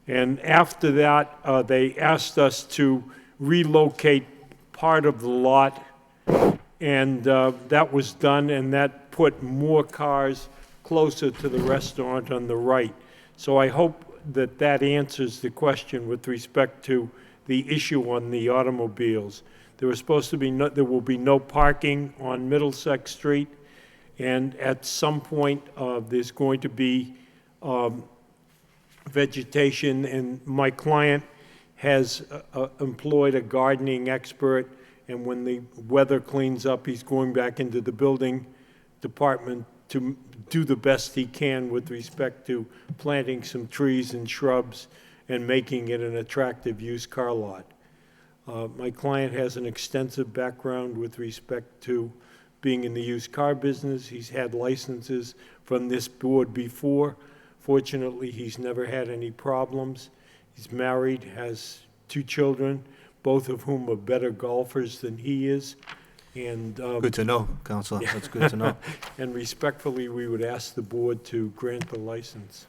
And after that, they asked us to relocate part of the lot, and that was done, and that put more cars closer to the restaurant on the right. So I hope that that answers the question with respect to the issue on the automobiles. There was supposed to be there will be no parking on Middlesex Street, and at some point, there's going to be vegetation, and my client has employed a gardening expert, and when the weather cleans up, he's going back into the building department to do the best he can with respect to planting some trees and shrubs and making it an attractive used car lot. My client has an extensive background with respect to being in the used car business. He's had licenses from this board before. Fortunately, he's never had any problems. He's married, has 2 children, both of whom are better golfers than he is. And Good to know, Counselor. That's good to know. and respectfully, we would ask the board to grant the license.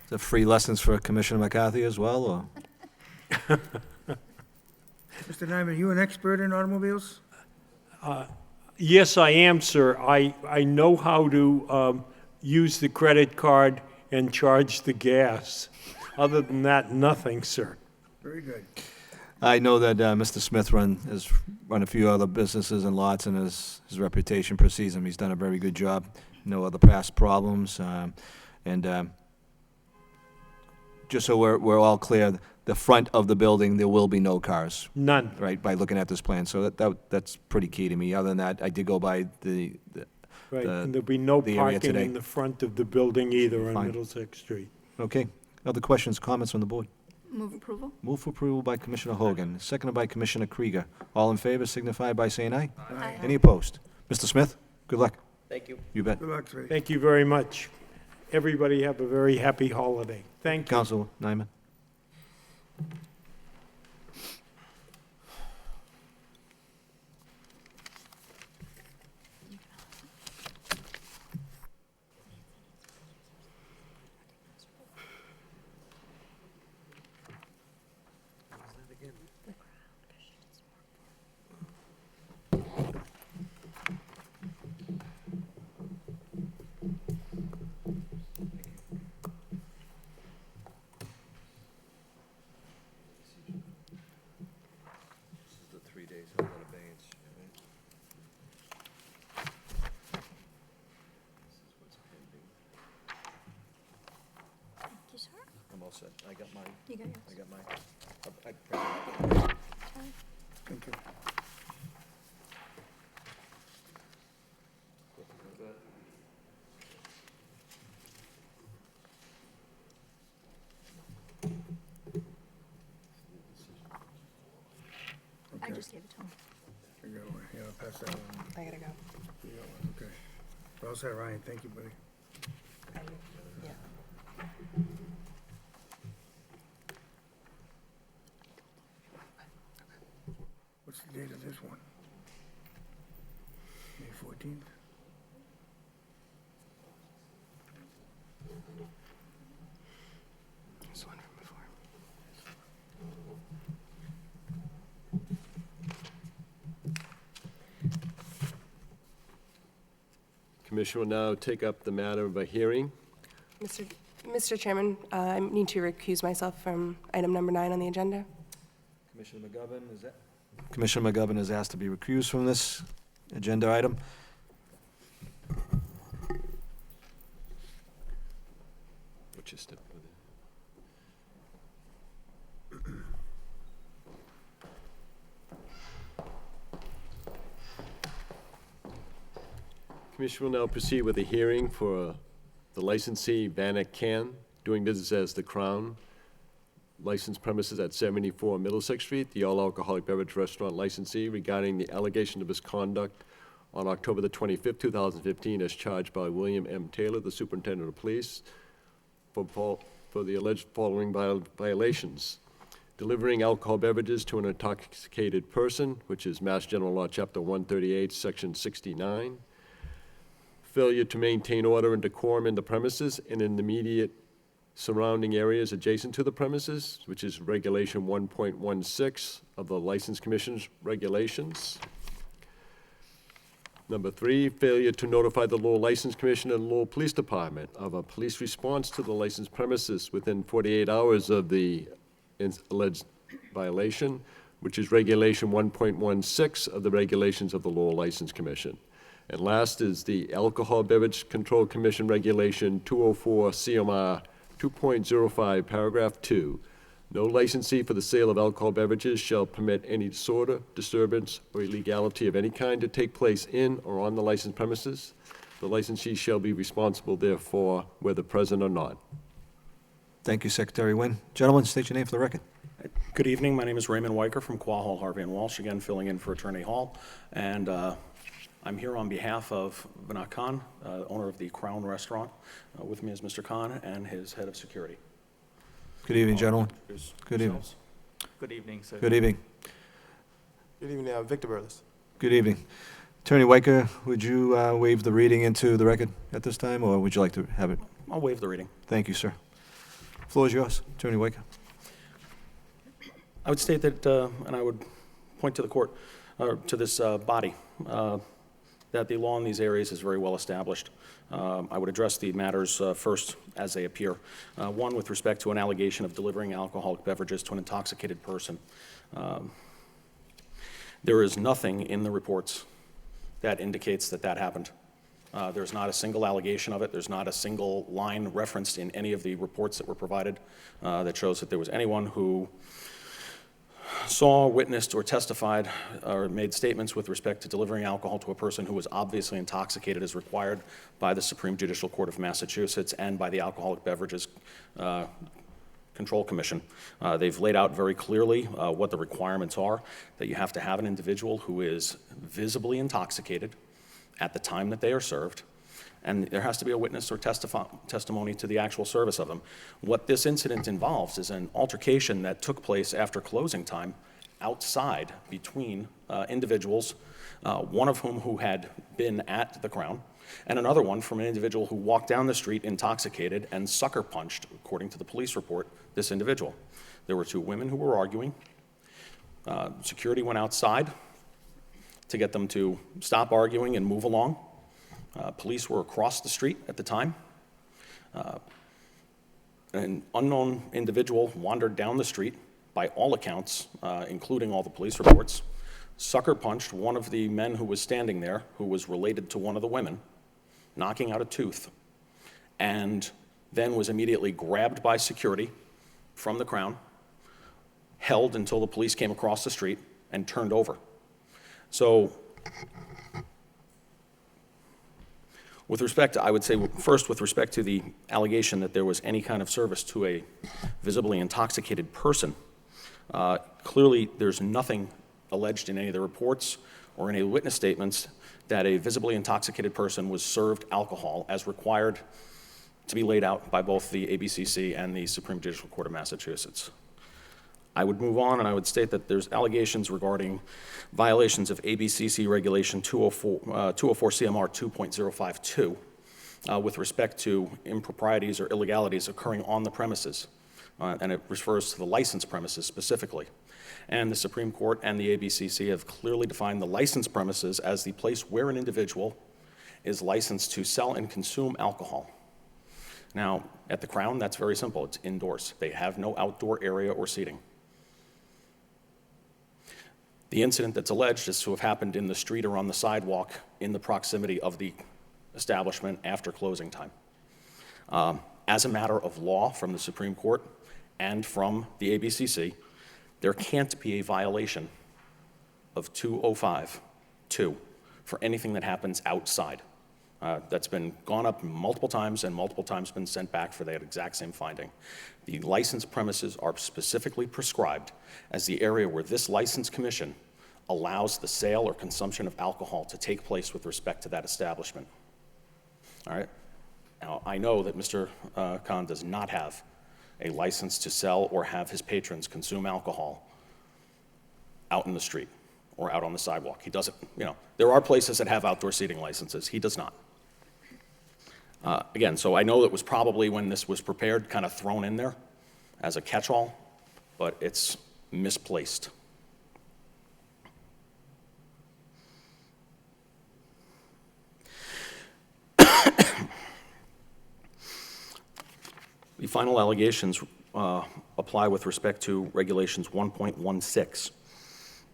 Is there free lessons for Commissioner McCarthy as well, or? Mr. Nyman, are you an expert in automobiles? Yes, I am, sir. I know how to use the credit card and charge the gas. Other than that, nothing, sir. Very good. I know that Mr. Smith has run a few other businesses and lots, and his reputation precedes him. He's done a very good job. No other past problems. And just so we're all clear, the front of the building, there will be no cars, None. right, by looking at this plan. So that's pretty key to me. Other than that, I did go by Right, and there'll be no the area parking today. in the front of the building either on Fine. Middlesex Street. Okay. Other questions, comments from the board? Move approval? Move for approval by Commissioner Hogan, seconded by Commissioner Krieger. All in favor signify by saying aye. Aye. Any opposed? Mr. Smith, good luck. Thank you. You bet. Good luck, Sri. Thank you very much. Everybody have a very happy holiday. Thank you. Council Nyman. This is the 3 days of abeyance. This is what's pending. Thank you, sir. I'm all set. I got mine. You got yours. I got mine. I printed it. Thank you. I Okay. just gave it to him. Here you go. Yeah, I'll pass that on. I gotta go. You got one, okay. Well, all set, Ryan. Thank you, buddy. Yeah. What's the date of this one? May 14th? This one from before. Commission will now take up the matter of a hearing. Mr. Chairman, I need to recuse myself from item number 9 on the agenda. Commissioner McGovern, is that? Commissioner McGovern is asked to be recused from this agenda item. Which is step with Commission will now proceed with a hearing for the licensee Vanek Can, doing business as The Crown, licensed premises at 74 Middlesex Street, the all-alcoholic beverage restaurant licensee, regarding the allegation of misconduct on October the 25th, 2015, as charged by William M. Taylor, the Superintendent of Police, for the alleged following violations: delivering alcohol beverages to an intoxicated person, which is Mass General Law, Chapter 138, Section 69, failure to maintain order and decorum in the premises and in the immediate surrounding areas adjacent to the premises, which is Regulation 1.16 of the License Commission's regulations. Number 3, failure to notify the Lowell License Commission and Lowell Police Department of a police response to the licensed premises within 48 hours of the alleged violation, which is Regulation 1.16 of the regulations of the Lowell License Commission. And last is the Alcohol Beverage Control Commission Regulation 204 CMR 2.05, Paragraph 2. No licensee for the sale of alcohol beverages shall permit any disorder, disturbance, or illegality of any kind to take place in or on the licensed premises. The licensee shall be responsible therefore, whether present or not. Thank you, Secretary Wynn. Gentlemen, state your name for the record. Good evening. My name is Raymond Weicker from Qua Hall, Harvey and Walsh, again filling in for Attorney Hall. And I'm here on behalf of Vanek Khan, owner of the Crown Restaurant. With me is Mr. Khan and his head of security. Good evening, gentlemen. Good evening. Good evening, sir. Good evening. Good evening, Victor Burles. Good evening. Attorney Weicker, would you waive the reading into the record at this time, or would you like to have it? I'll waive the reading. Thank you, sir. Floor is yours, Attorney Weicker. I would state that, and I would point to the court, to this body, that the law in these areas is very well established. I would address the matters first as they appear. One, with respect to an allegation of delivering alcoholic beverages to an intoxicated person. There is nothing in the reports that indicates that that happened. There's not a single allegation of it. There's not a single line referenced in any of the reports that were provided that shows that there was anyone who saw, witnessed, or testified or made statements with respect to delivering alcohol to a person who was obviously intoxicated as required by the Supreme Judicial Court of Massachusetts and by the Alcoholic Beverages Control Commission. They've laid out very clearly what the requirements are, that you have to have an individual who is visibly intoxicated at the time that they are served, and there has to be a witness or testimony to the actual service of them. What this incident involves is an altercation that took place after closing time outside between individuals, one of who had been at the Crown, and another one from an individual who walked down the street intoxicated and sucker punched, according to the police report, this individual. There were two women who were arguing. Security went outside to get them to stop arguing and move along. Police were across the street at the time. An unknown individual wandered down the street, by all accounts, including all the police reports, sucker punched one of the men who was standing there, who was related to one of the women, knocking out a tooth, and then was immediately grabbed by security from the Crown, held until the police came across the street, and turned over. So, with respect, I would say first with respect to the allegation that there was any kind of service to a visibly intoxicated person, clearly there's nothing alleged in any of the reports or any witness statements that a visibly intoxicated person was served alcohol as required to be laid out by both the ABCC and the Supreme Judicial Court of Massachusetts. I would move on and I would state that there's allegations regarding violations of ABCC Regulation 204 CMR 2.052 with respect to improprieties or illegalities occurring on the premises, and it refers to the licensed premises specifically. And the Supreme Court and the ABCC have clearly defined the licensed premises as the place where an individual is licensed to sell and consume alcohol. Now, at the Crown, that's very simple. It's indoors. They have no outdoor area or seating. The incident that's alleged is to have happened in the street or on the sidewalk in the proximity of the establishment after closing time. As a matter of law from the Supreme Court and from the ABCC, there can't be a violation of 205(2) for anything that happens outside. That's been gone up multiple times and multiple times been sent back for that exact same finding. The licensed premises are specifically prescribed as the area where this license commission allows the sale or consumption of alcohol to take place with respect to that establishment. All right? Now, I know that Mr. Khan does not have a license to sell or have his patrons consume alcohol out in the street or out on the sidewalk. He doesn't, there are places that have outdoor seating licenses. He does not. Again, so I know it was probably when this was prepared, kind of thrown in there as a catch-all, but it's misplaced. The final allegations apply with respect to regulations 1.16.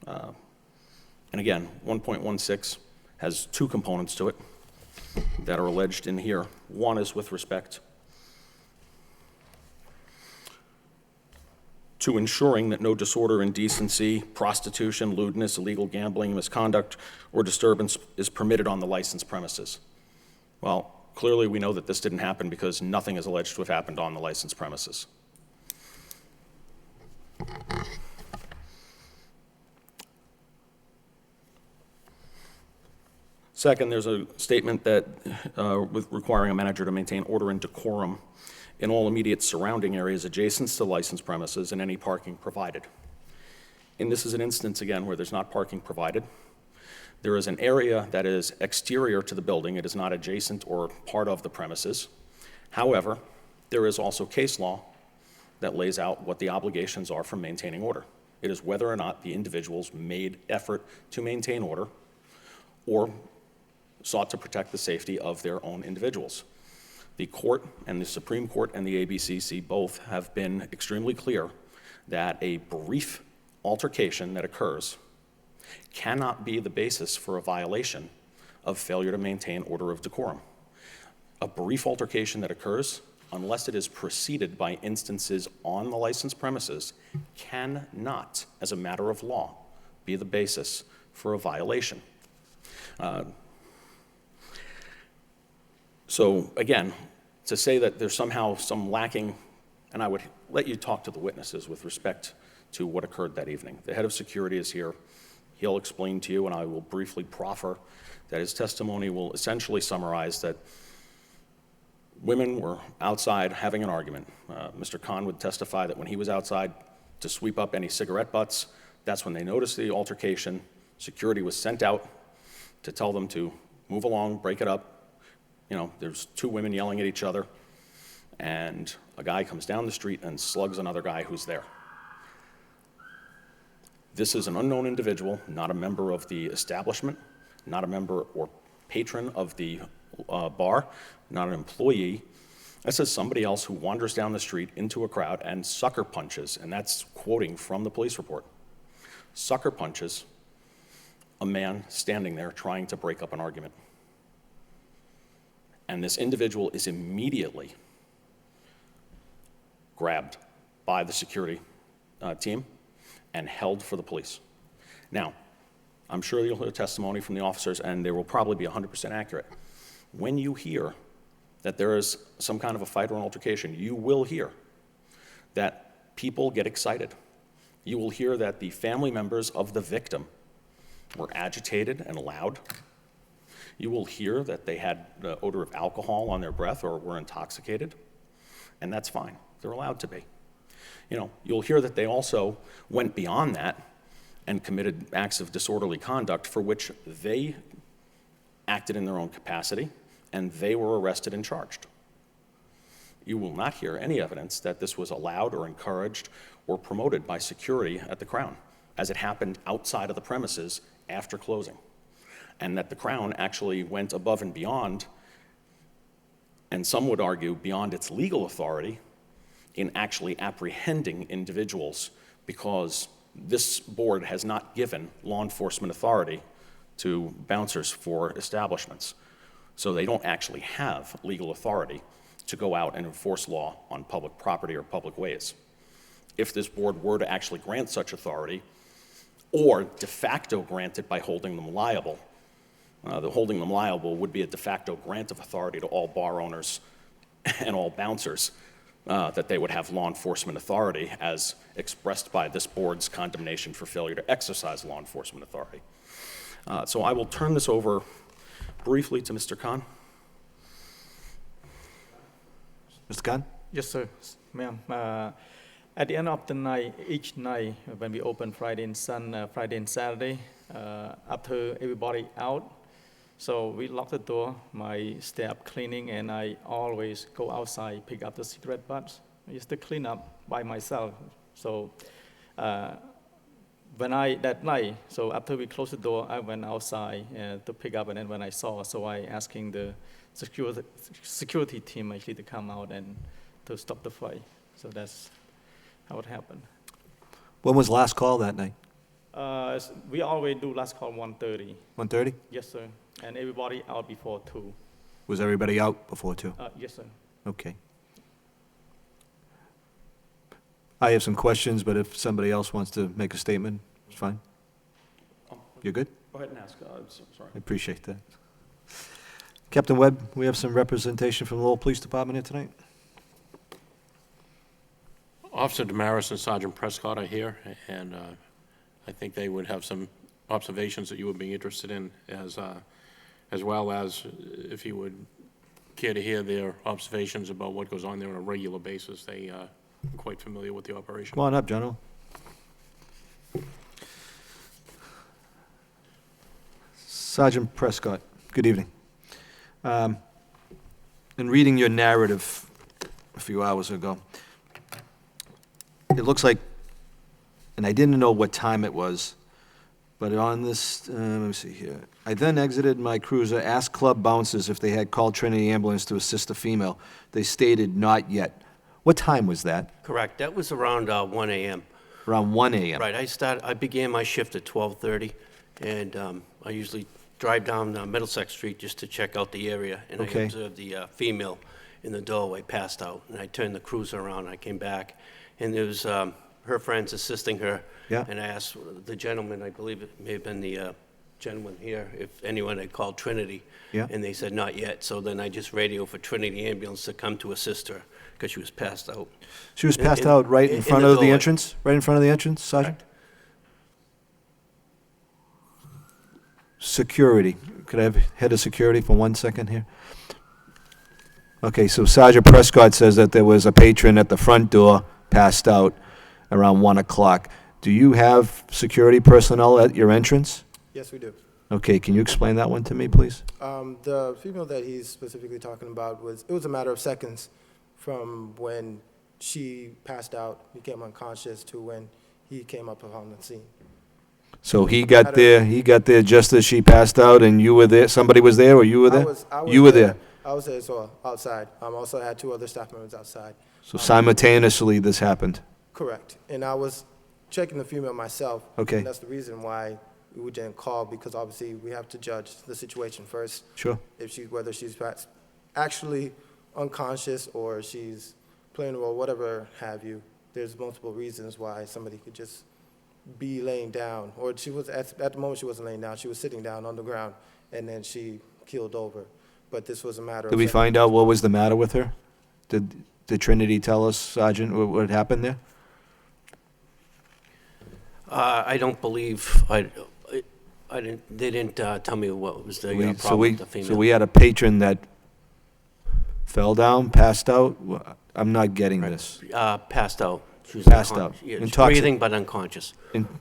And again, 1.16 has two components to it that are alleged in here. One is with respect to ensuring that no disorder, indecency, prostitution, lewdness, illegal gambling, misconduct, or disturbance is permitted on the licensed premises. Well, clearly we know that this didn't happen because nothing is alleged to have happened on the licensed premises. Second, there's a statement that with requiring a manager to maintain order and decorum in all immediate surrounding areas adjacent to licensed premises and any parking provided. And this is an instance, again, where there's not parking provided. There is an area that is exterior to the building. It is not adjacent or part of the premises. However, there is also case law that lays out what the obligations are for maintaining order. It is whether or not the individuals made effort to maintain order or sought to protect the safety of their own individuals. The court and the Supreme Court and the ABCC both have been extremely clear that a brief altercation that occurs cannot be the basis for a violation of failure to maintain order of decorum. A brief altercation that occurs, unless it is preceded by instances on the licensed premises, cannot, as a matter of law, be the basis for a violation. So again, to say that there's somehow some lacking, and I would let you talk to the witnesses with respect to what occurred that evening. The head of security is here. He'll explain to you, and I will briefly proffer that his testimony will essentially summarize that women were outside having an argument. Mr. Khan would testify that when he was outside to sweep up any cigarette butts, that's when they noticed the altercation. Security was sent out to tell them to move along, break it up. You know, there's two women yelling at each other, and a guy comes down the street and slugs another guy who's there. This is an unknown individual, not a member of the establishment, not a member or patron of the bar, not an employee. This is somebody else who wanders down the street into a crowd and sucker punches, and that's quoting from the police report. Sucker punches a man standing there trying to break up an argument. And this individual is immediately grabbed by the security team and held for the police. Now, I'm sure you'll hear testimony from the officers, and they will probably be 100% accurate. When you hear that there is some kind of a fight or an altercation, you will hear that people get excited. You will hear that the family members of the victim were agitated and loud. You will hear that they had the odor of alcohol on their breath or were intoxicated, and that's fine. They're allowed to be. You know, you'll hear that they also went beyond that and committed acts of disorderly conduct for which they acted in their own capacity, and they were arrested and charged. You will not hear any evidence that this was allowed or encouraged or promoted by security at the Crown, as it happened outside of the premises after closing, and that the Crown actually went above and beyond, and some would argue beyond its legal authority, in actually apprehending individuals, because this board has not given law enforcement authority to bouncers for establishments. So they don't actually have legal authority to go out and enforce law on public property or public ways. If this board were to actually grant such authority, or de facto grant it by holding them liable, the holding them liable would be a de facto grant of authority to all bar owners and all bouncers, that they would have law enforcement authority as expressed by this board's condemnation for failure to exercise law enforcement authority. So I will turn this over briefly to Mr. Khan. Mr. Khan? Yes, sir, ma'am. At the end of the night, each night, when we open Friday and Saturday, after everybody out, so we lock the door, my staff cleaning, and I always go outside, pick up the cigarette butts. I used to clean up by myself. So that night, so after we closed the door, I went outside to pick up, and then when I saw, so I asking the security team actually to come out and to stop the fight. So that's how it happened. When was last call that night? We always do last call 1:30. 1:30? Yes, sir. And everybody out before 2. Was everybody out before 2? Yes, sir. Okay. I have some questions, but if somebody else wants to make a statement, it's fine. You're good? Go ahead and ask. Sorry. I appreciate that. Captain Webb, we have some representation from the Lowell Police Department here tonight. Officer Damaris and Sergeant Prescott are here, and I think they would have some observations that you would be interested in, as well as if you would care to hear their observations about what goes on there on a regular basis. They are quite familiar with the operation. Come on up, General. Sergeant Prescott, good evening. In reading your narrative a few hours ago, it looks like, and I didn't know what time it was, but on this, let me see here. I then exited my cruiser, asked club bouncers if they had called Trinity Ambulance to assist a female. They stated not yet. What time was that? Correct. That was around 1 a.m. Around 1 a.m.? Right. I began my shift at 12:30, and I usually drive down Middlesex Street just to check out the area, and I Okay. observed the female in the doorway passed out, and I turned the cruiser around, and I came back, and there was her friends assisting her. Yeah. And I asked the gentleman, I believe it may have been the gentleman here, if anyone had called Trinity. Yeah. And they said not yet, so then I just radioed for Trinity Ambulance to come to assist her, because she was passed out. She was passed out right in front of the doorway. entrance? Right in front of the entrance, Sergeant? Security. Could I have head of security for 1 second here? Okay, so Sergeant Prescott says that there was a patron at the front door passed out around 1 o'clock. Do you have security personnel at your entrance? Yes, we do. Okay, can you explain that one to me, please? The female that he's specifically talking about it was a matter of seconds from when she passed out, became unconscious, to when he came up on the scene. So he got there just as she passed out, and you were there, somebody was there, or you were there? I was You were there. I was there as well, outside. Also had 2 other staff members outside. So simultaneously, this happened? Correct. And I was checking the female myself. Okay. And that's the reason why we didn't call, because obviously we have to judge the situation first. Sure. Whether she's actually unconscious or she's playing a role, whatever have you. There's multiple reasons why somebody could just be laying down, or she was at the moment she wasn't laying down. She was sitting down on the ground, and then she keeled over. But this was a matter of. Did we find out what was the matter with her? Did Trinity tell us, Sergeant, what happened there? I don't believe, I didn't, they didn't tell me what was the problem with the female. So we had a patron that fell down, passed out? I'm not getting this. Passed out. She was Passed out. yeah, she was Intoxic- breathing but unconscious.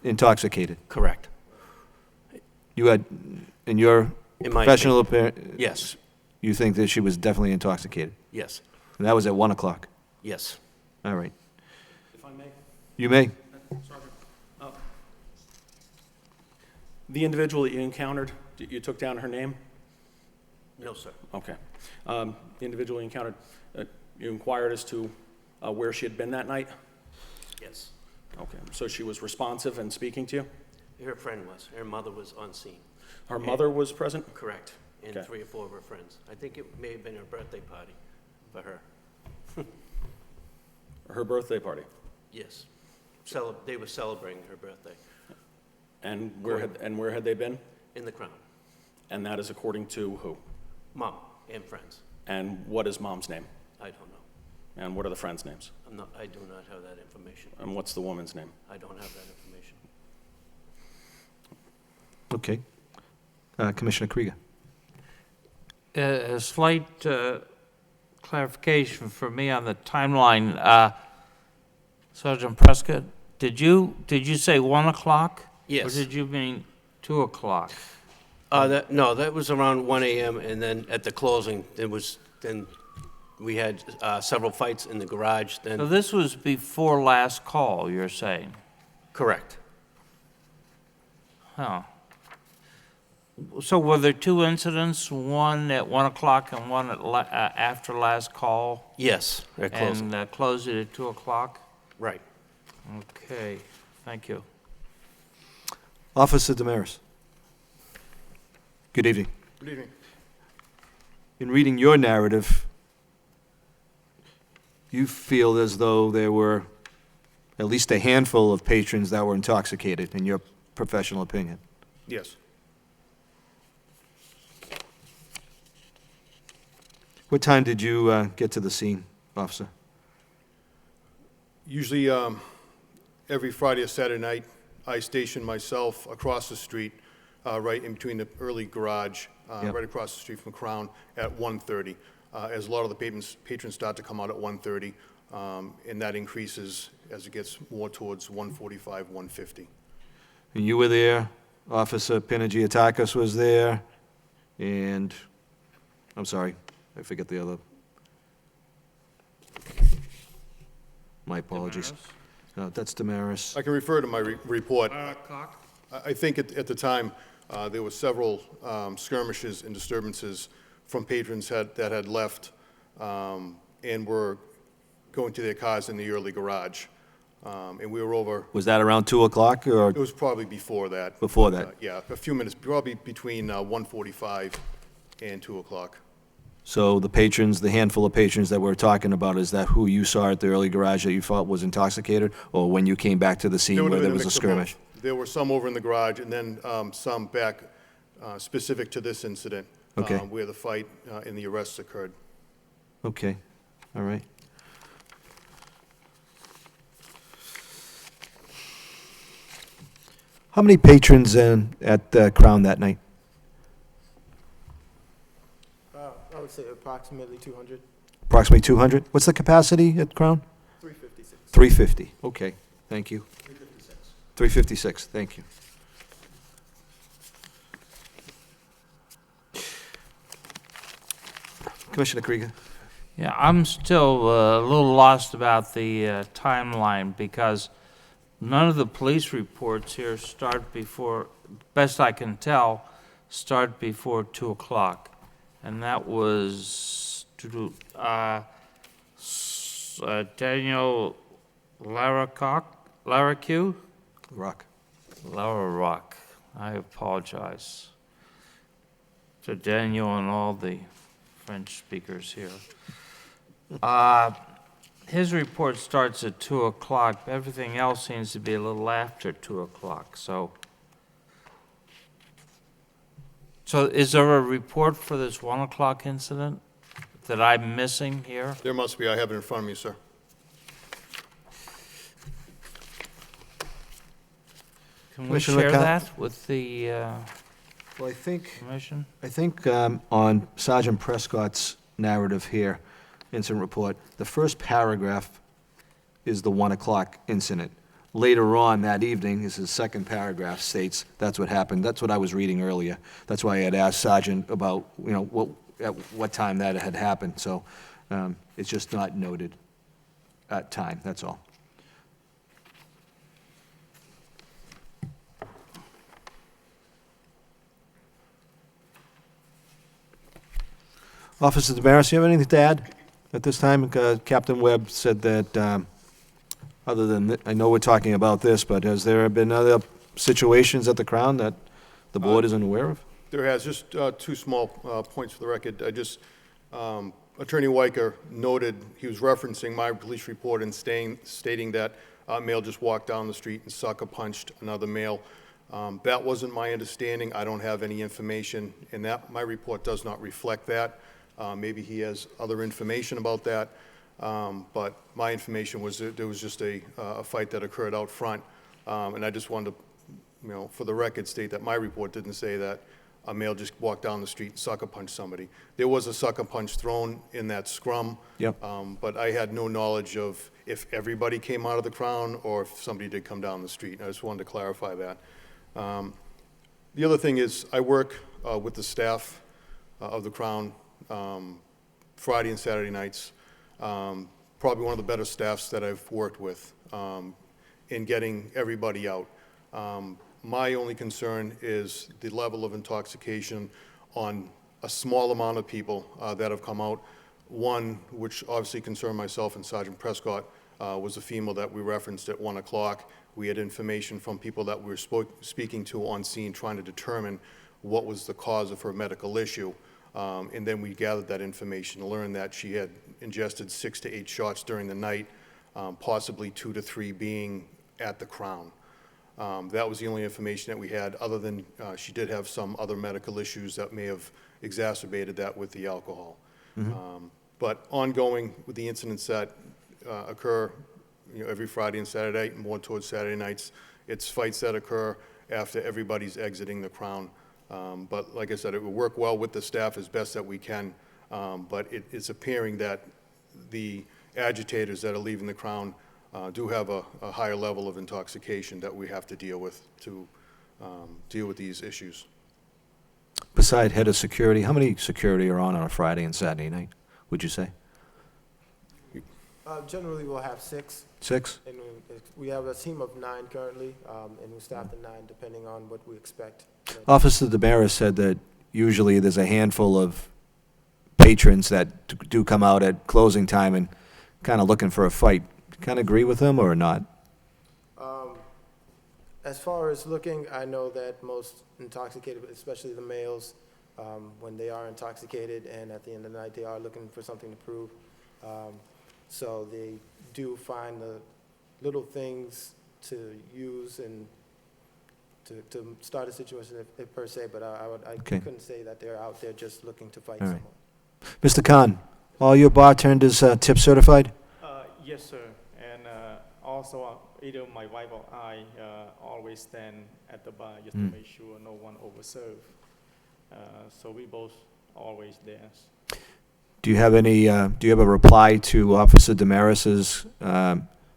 Intoxicated? Correct. You had, in your In my professional opinion, opinion? yes. You think that she was definitely intoxicated? Yes. And that was at 1 o'clock? Yes. All right. If I may? You may. Sergeant. The individual that you encountered, you took down her name? No, sir. Okay. The individual you encountered, you inquired as to where she had been that night? Yes. Okay, so she was responsive and speaking to you? Her friend was. Her mother was on scene. Her mother was present? Correct. And Okay. 3 or 4 of her friends. I think it may have been her birthday party for her. Her birthday party? Yes. They were celebrating her birthday. And where had they been? In the Crown. And that is according to who? Mom and friends. And what is mom's name? I don't know. And what are the friends' names? I do not have that information. And what's the woman's name? I don't have that information. Okay. Commissioner Krieger. A slight clarification for me on the timeline. Sergeant Prescott, did you say 1 o'clock? Yes. Or did you mean 2 o'clock? No, that was around 1 a.m., and then at the closing, then we had several fights in the garage. So Then this was before last call, you're saying? correct. Huh. So were there 2 incidents, one at 1 o'clock and one at after last call? Yes, at closing. And closed it at 2 o'clock? Right. Okay, thank you. Officer Damaris. Good evening. Good evening. In reading your narrative, you feel as though there were at least a handful of patrons that were intoxicated, in your professional opinion. Yes. What time did you get to the scene, officer? Usually, every Friday or Saturday night, I station myself across the street, right in between the early garage, Yep. right across the street from Crown at 1:30. As a lot of the patrons start to come out at 1:30, and that increases as it gets more towards 1:45, 1:50. And you were there, Officer Panagiatakis was there, and, I'm sorry, I forget the other. My apologies. No, that's Damaris. I can refer to my report. Cock? I think at the time, there were several skirmishes and disturbances from patrons that had left and were going to their cars in the early garage. And we were over, Was that around 2 o'clock or it was probably before that. before that? Yeah, a few minutes, probably between 1:45 and 2 o'clock. So the patrons, the handful of patrons that we're talking about, is that who you saw at the early garage that you thought was intoxicated? Or when you came back to the scene Would've where been there was a mix of both. skirmish? There were some over in the garage, and then some back specific to this incident. Okay. Where the fight and the arrests occurred. Okay, all right. How many patrons at Crown that night? I would say approximately 200. Approximately 200? What's the capacity at Crown? 356. 350, okay, thank you. 356. 356, thank you. Commissioner Krieger? Yeah, I'm still a little lost about the timeline because none of the police reports here start before, best I can tell, start before 2 o'clock. And that was Daniel Laracue? Rock. Lara Rock. I apologize to Daniel and all the French speakers here. His report starts at 2 o'clock. Everything else seems to be a little after 2 o'clock, so. So is there a report for this 1 o'clock incident that I'm missing here? There must be, I have it in front of me, sir. Can we Commissioner share McCarthy? that with the Well, I think, commission? on Sergeant Prescott's narrative here, incident report, the first paragraph is the 1 o'clock incident. Later on that evening, is his second paragraph states that's what happened. That's what I was reading earlier. That's why I had asked Sergeant about, at what time that had happened. So it's just not noted at time, that's all. Officer DeMaris, you have anything to add at this time? Captain Webb said that, other than, I know we're talking about this, but has there been other situations at the Crown that the board isn't aware of? There has, just two small points for the record. Attorney Weicker noted, he was referencing my police report and stating that a male just walked down the street and sucker punched another male. That wasn't my understanding. I don't have any information, and that, my report does not reflect that. Maybe he has other information about that, but my information was that there was just a fight that occurred out front, and I just wanted to, for the record, state that my report didn't say that a male just walked down the street and sucker punched somebody. There was a sucker punch thrown in that scrum. Yep. But I had no knowledge of if everybody came out of the Crown or if somebody did come down the street. I just wanted to clarify that. The other thing is I work with the staff of the Crown Friday and Saturday nights. Probably one of the better staffs that I've worked with in getting everybody out. My only concern is the level of intoxication on a small amount of people that have come out. One, which obviously concerned myself and Sergeant Prescott, was a female that we referenced at 1 o'clock. We had information from people that we were speaking to on scene trying to determine what was the cause of her medical issue. And then we gathered that information to learn that she had ingested 6 to 8 shots during the night, possibly 2 to 3 being at the Crown. That was the only information that we had, other than she did have some other medical issues that may have exacerbated that with the alcohol. But ongoing with the incidents that occur every Friday and Saturday, more towards Saturday nights, it's fights that occur after everybody's exiting the Crown. But like I said, it will work well with the staff as best that we can, but it's appearing that the agitators that are leaving the Crown do have a higher level of intoxication that we have to deal with to deal with these issues. Beside head of security, how many security are on a Friday and Saturday night, would you say? Generally, we'll have 6. 6? And we have a team of 9 currently, and we'll staff at 9 depending on what we expect. Officer DeMaris said that usually there's a handful of patrons that do come out at closing time and kind of looking for a fight. Kind of agree with him or not? As far as looking, I know that most intoxicated, especially the males, when they are intoxicated and at the end of the night, they are looking for something to prove. So they do find the little things to use and to start a situation per se, but I Okay. couldn't say that they're out there just looking to fight All right. someone. Mr. Khan, all your bartenders tip certified? Yes, sir. And also, either my wife or I always stand at the bar just to make sure no one overserve. So we both always there. Do you have any, do you have a reply to Officer Damaris's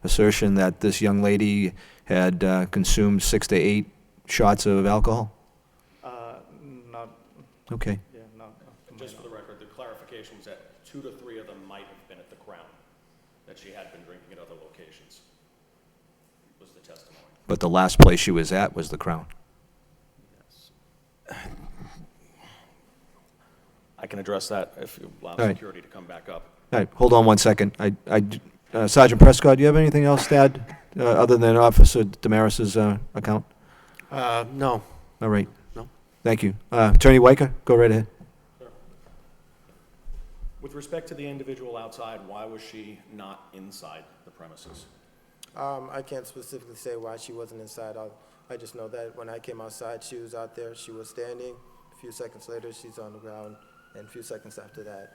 assertion that this young lady had consumed 6 to 8 shots of alcohol? Not, Okay. yeah, not. Just for the record, the clarification was that 2 to 3 of them might have been at the Crown, that she had been drinking at other locations, was the testimony. But the last place she was at was the Crown. I can address that if you allow All right. security to come back up. All right, hold on one second. Sergeant Prescott, do you have anything else to add, other than Officer Damaris's account? No. All right. No. Thank you. Attorney Weicker, go right ahead. With respect to the individual outside, why was she not inside the premises? I can't specifically say why she wasn't inside. I just know that when I came outside, she was out there, she was standing. A few seconds later, she's on the ground, and a few seconds after that,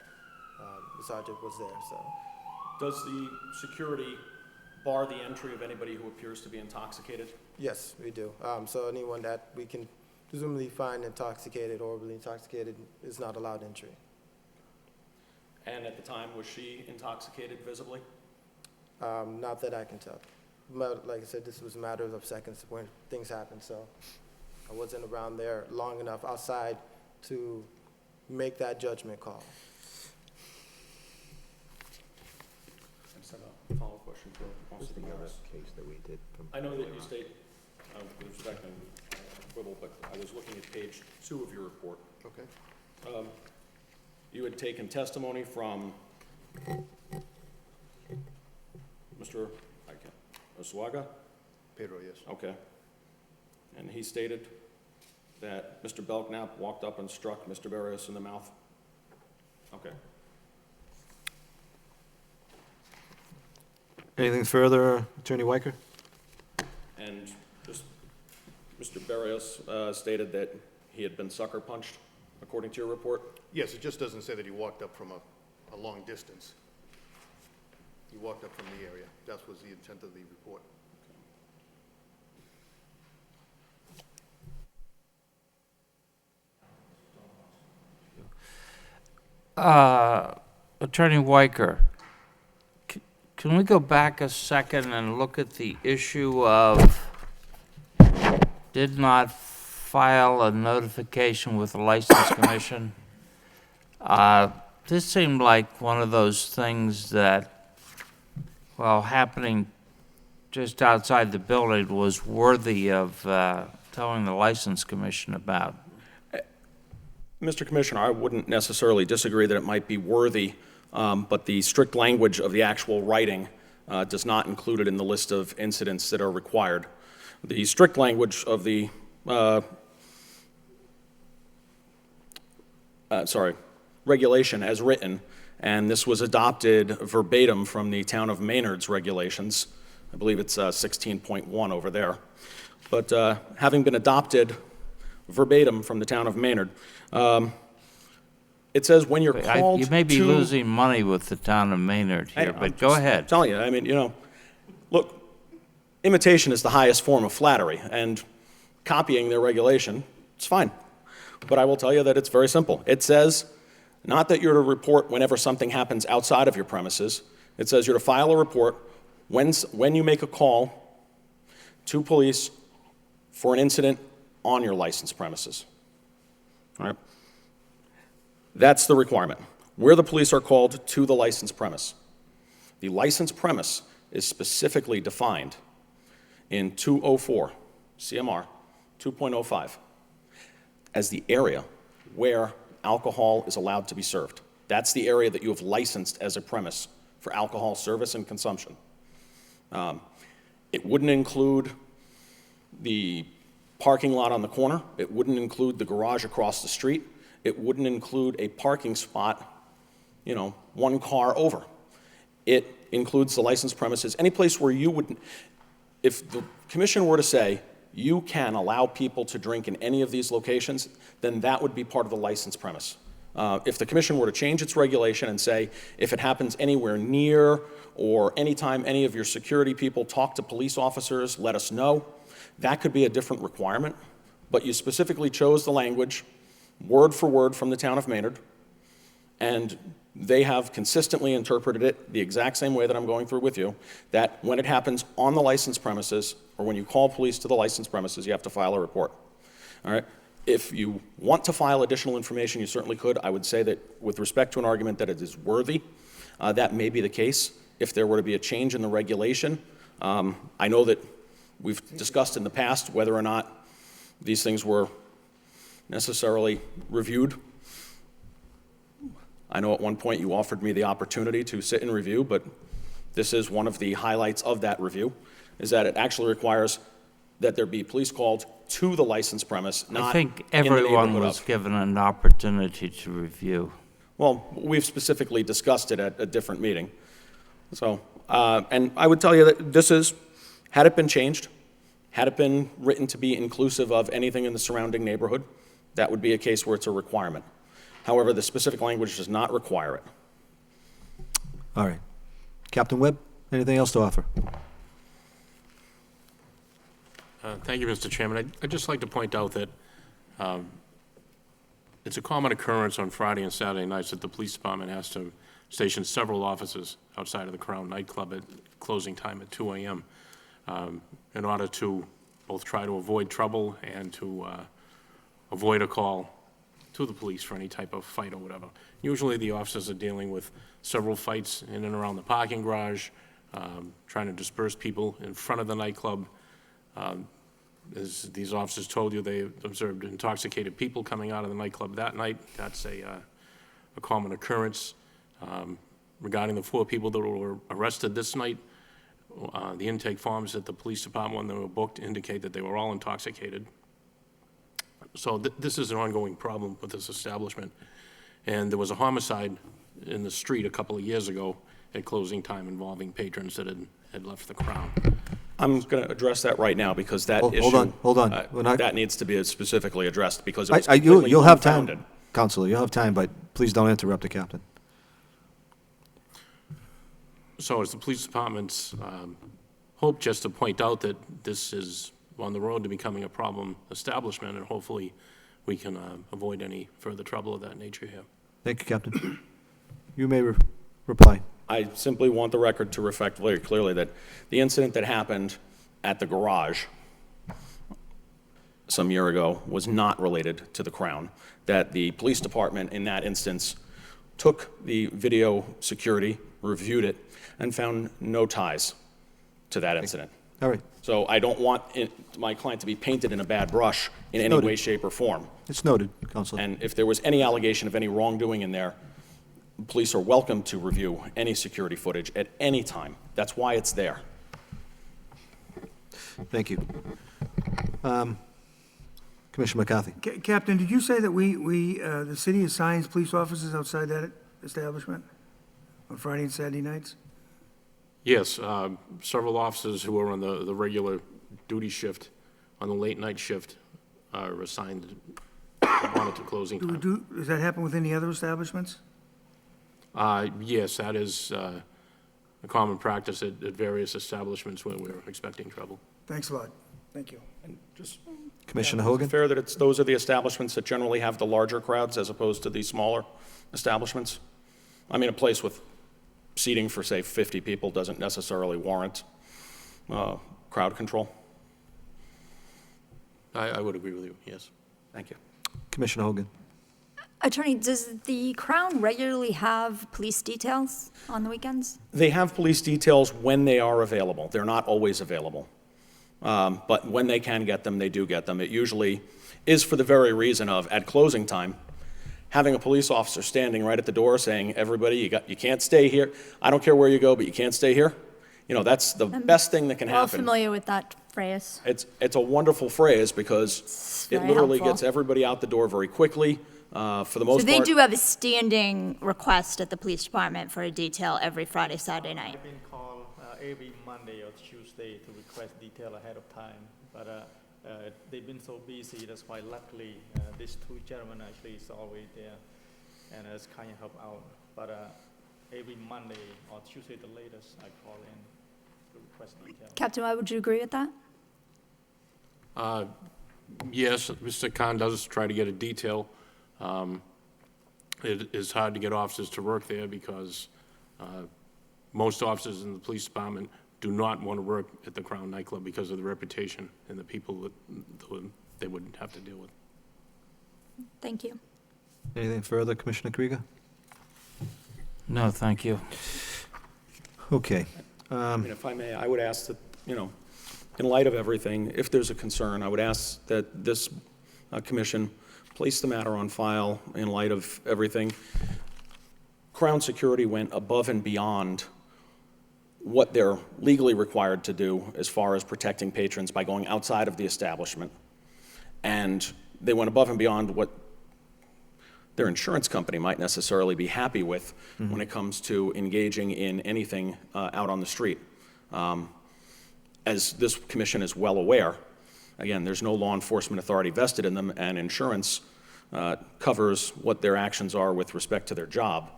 the sergeant was there, so. Does the security bar the entry of anybody who appears to be intoxicated? Yes, we do. So anyone that we can presumably find intoxicated or really intoxicated is not allowed entry. And at the time, was she intoxicated visibly? Not that I can tell. But like I said, this was matters of seconds when things happened, so I wasn't around there long enough outside to make that judgment call. I just have a follow-up question for Officer Damaris. Case that we did. I know that you state, with respect and quibble, but I was looking at page 2 of your report. Okay. You had taken testimony from Mr. Oswaga? Pedro, yes. Okay. And he stated that Mr. Belknap walked up and struck Mr. Barrios in the mouth? Okay. Anything further, Attorney Weicker? And just, Mr. Barrios stated that he had been sucker punched, according to your report? Yes, it just doesn't say that he walked up from a long distance. He walked up from the area. That was the intent of the report. Attorney Weicker, can we go back a second and look at the issue of did not file a notification with the License Commission? This seemed like one of those things that, well, happening just outside the building was worthy of telling the License Commission about. Mr. Commissioner, I wouldn't necessarily disagree that it might be worthy, but the strict language of the actual writing does not include it in the list of incidents that are required. The strict language of the, regulation as written, and this was adopted verbatim from the town of Maynard's regulations. I believe it's 16.1 over there. But having been adopted verbatim from the town of Maynard, it says when you're called to... You may be losing money with the town of Maynard here, but go ahead. I'm telling you, I mean, you know, look, imitation is the highest form of flattery, and copying their regulation, it's fine. But I will tell you that it's very simple. It says not that you're to report whenever something happens outside of your premises. It says you're to file a report when you make a call to police for an incident on your licensed premises. All right? That's the requirement. Where the police are called to the licensed premise. The licensed premise is specifically defined in 204 CMR 2.05 as the area where alcohol is allowed to be served. That's the area that you have licensed as a premise for alcohol service and consumption. It wouldn't include the parking lot on the corner. It wouldn't include the garage across the street. It wouldn't include a parking spot, you know, one car over. It includes the licensed premises, any place where you would, if the commission were to say, you can allow people to drink in any of these locations, then that would be part of the licensed premise. If the commission were to change its regulation and say, if it happens anywhere near or anytime any of your security people talk to police officers, let us know, that could be a different requirement. But you specifically chose the language, word for word from the town of Maynard, and they have consistently interpreted it the exact same way that I'm going through with you, that when it happens on the licensed premises, or when you call police to the licensed premises, you have to file a report. All right? If you want to file additional information, you certainly could. I would say that with respect to an argument that it is worthy, that may be the case. If there were to be a change in the regulation, I know that we've discussed in the past whether or not these things were necessarily reviewed. I know at one point you offered me the opportunity to sit and review, but this is one of the highlights of that review, is that it actually requires that there be police called to the licensed premise, not I think in the everyone neighborhood was of. given an opportunity to review. Well, we've specifically discussed it at a different meeting. So, and I would tell you that this is, had it been changed, had it been written to be inclusive of anything in the surrounding neighborhood, that would be a case where it's a requirement. However, the specific language does not require it. All right. Captain Webb, anything else to offer? Thank you, Mr. Chairman. I'd just like to point out that it's a common occurrence on Friday and Saturday nights that the police department has to station several officers outside of the Crown nightclub at closing time at 2 a.m. In order to both try to avoid trouble and to avoid a call to the police for any type of fight or whatever. Usually the officers are dealing with several fights in and around the parking garage, trying to disperse people in front of the nightclub. As these officers told you, they observed intoxicated people coming out of the nightclub that night. That's a common occurrence. Regarding the 4 people that were arrested this night, the intake forms at the police department when they were booked indicate that they were all intoxicated. So this is an ongoing problem with this establishment. And there was a homicide in the street a couple of years ago at closing time involving patrons that had left the Crown. I'm going to address that right now because that issue. Hold on. That needs to be specifically addressed because it was You'll have time, unfounded. Counselor, you'll have time, but please don't interrupt the captain. So it's the police department's hope just to point out that this is on the road to becoming a problem establishment, and hopefully we can avoid any further trouble of that nature here. Thank you, Captain. You may reply. I simply want the record to reflect very clearly that the incident that happened at the garage some year ago was not related to the Crown, that the police department in that instance took the video security, reviewed it, and found no ties to that incident. All right. So I don't want my client to be painted in a bad brush in any way, shape, or form. It's noted, Counselor. And if there was any allegation of any wrongdoing in there, police are welcome to review any security footage at any time. That's why it's there. Thank you. Commissioner McCarthy. Captain, did you say that the city assigns police officers outside that establishment on Friday and Saturday nights? Yes, several officers who are on the regular duty shift, on the late night shift, are assigned to monitor closing time. Does that happen with any other establishments? Yes, that is a common practice at various establishments where we're expecting trouble. Thanks a lot. Thank you. And just Commissioner is Hogan? it fair that those are the establishments that generally have the larger crowds as opposed to the smaller establishments? I mean, a place with seating for, say, 50 people doesn't necessarily warrant crowd control. I would agree with you, yes. Thank you. Commissioner Hogan. Attorney, does the Crown regularly have police details on the weekends? They have police details when they are available. They're not always available. But when they can get them, they do get them. It usually is for the very reason of, at closing time, having a police officer standing right at the door saying, everybody, you can't stay here. I don't care where you go, but you can't stay here. You know, that's the best thing that can Well, happen. familiar with that phrase. It's a wonderful phrase because it very literally helpful. gets everybody out the door very quickly. For the most So part. they do have a standing request at the police department for a detail every Friday, Saturday night. I've been called every Monday or Tuesday to request detail ahead of time, but they've been so busy, that's why luckily these two gentlemen actually is always there, and it's kind of help out. But every Monday or Tuesday the latest, I call in to request detail. Captain Webb, would you agree with that? Yes, Mr. Khan does try to get a detail. It is hard to get officers to work there because most officers in the police department do not want to work at the Crown nightclub because of the reputation and the people that they would have to deal with. Thank you. Anything further, Commissioner Krieger? No, thank you. Okay. I mean, if I may, I would ask that, in light of everything, if there's a concern, I would ask that this commission place the matter on file in light of everything. Crown Security went above and beyond what they're legally required to do as far as protecting patrons by going outside of the establishment. And they went above and beyond what their insurance company might necessarily be happy with when it comes to engaging in anything out on the street. As this commission is well aware, again, there's no law enforcement authority vested in them, and insurance covers what their actions are with respect to their job.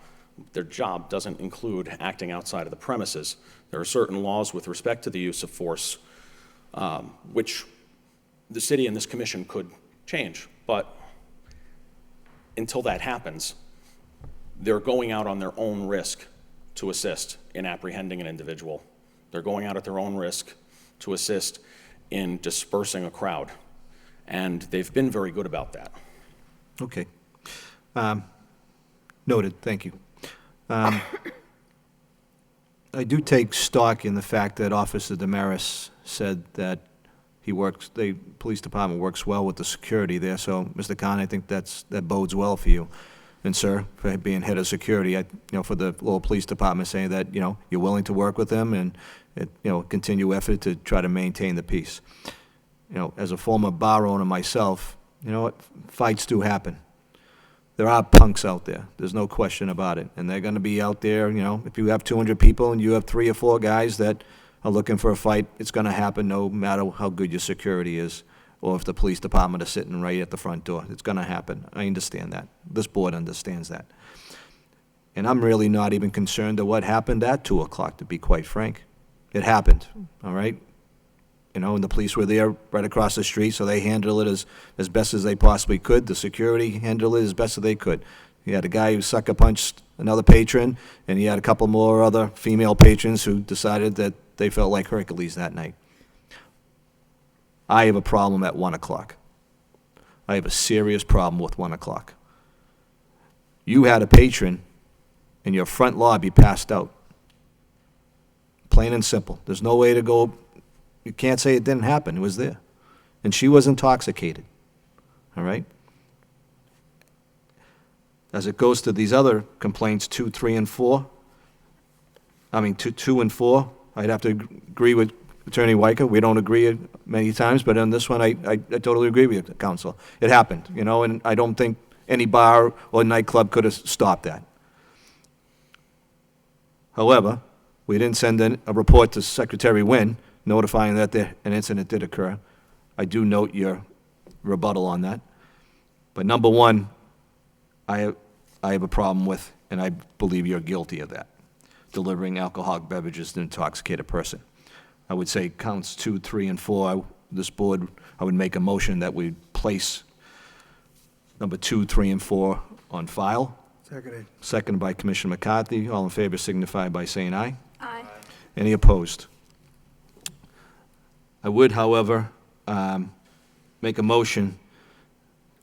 Their job doesn't include acting outside of the premises. There are certain laws with respect to the use of force, which the city and this commission could change. But until that happens, they're going out on their own risk to assist in apprehending an individual. They're going out at their own risk to assist in dispersing a crowd. And they've been very good about that. Okay. Noted, thank you. I do take stock in the fact that Officer Damaris said that the police department works well with the security there, so, Mr. Khan, I think that bodes well for you. And, sir, for being head of security, for the Lowell Police Department, saying that, you're willing to work with them and, continue effort to try to maintain the peace. As a former bar owner myself, fights do happen. There are punks out there, there's no question about it, and they're gonna be out there, if you have 200 people and you have 3 or 4 guys that are looking for a fight, it's gonna happen no matter how good your security is, or if the police department is sitting right at the front door, it's gonna happen. I understand that. This board understands that. And I'm really not even concerned of what happened at 2 o'clock, to be quite frank. It happened, all right? And the police were there right across the street, so they handled it as best as they possibly could. The security handled it as best as they could. You had a guy who sucker punched another patron, and you had a couple more other female patrons who decided that they felt like Hercules that night. I have a problem at 1 o'clock. I have a serious problem with 1 o'clock. You had a patron in your front lobby passed out. Plain and simple. There's no way to go. You can't say it didn't happen. It was there. And she was intoxicated. All right? As it goes to these other complaints, 2, 3, and 4, 2 and 4, I'd have to agree with Attorney Weicker. We don't agree many times, but on this one, I totally agree with you, counsel. It happened, and I don't think any bar or nightclub could have stopped that. However, we didn't send in a report to Secretary Wynn notifying that an incident did occur. I do note your rebuttal on that. But number one, I have a problem with, and I believe you're guilty of that, delivering alcoholic beverages to an intoxicated person. I would say counts 2, 3, and 4, this board, I would make a motion that we place number 2, 3, and 4 on file. Seconded. Seconded by Commissioner McCarthy. All in favor signify by saying aye. Aye. Any opposed? I would, however, make a motion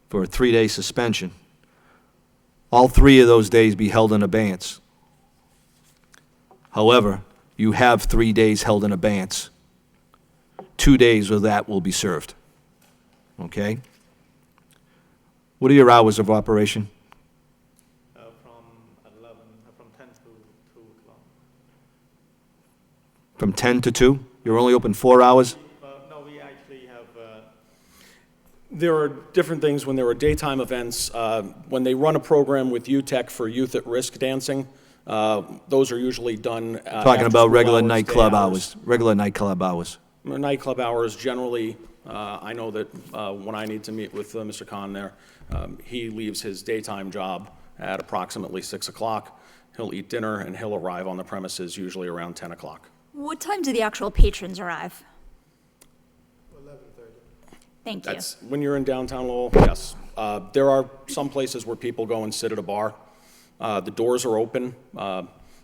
for a 3-day suspension. All 3 of those days be held in abeyance. However, you have 3 days held in abeyance. 2 days of that will be served. Okay? What are your hours of operation? From 10 to 2 o'clock. From 10 to 2? You're only open 4 hours? No, we There are different things when there are daytime events. When they run a program with UTEC for youth at risk dancing, those are usually done Talking after about school regular hours, day nightclub hours, regular nightclub hours. Nightclub hours, generally, I know that when I need to meet with Mr. Khan there, he leaves his daytime job at approximately 6 o'clock. He'll eat dinner, and he'll arrive on the premises usually around 10 o'clock. What time do the actual patrons arrive? 11:30. Thank you. That's, when you're in downtown Lowell, yes. There are some places where people go and sit at a bar. The doors are open,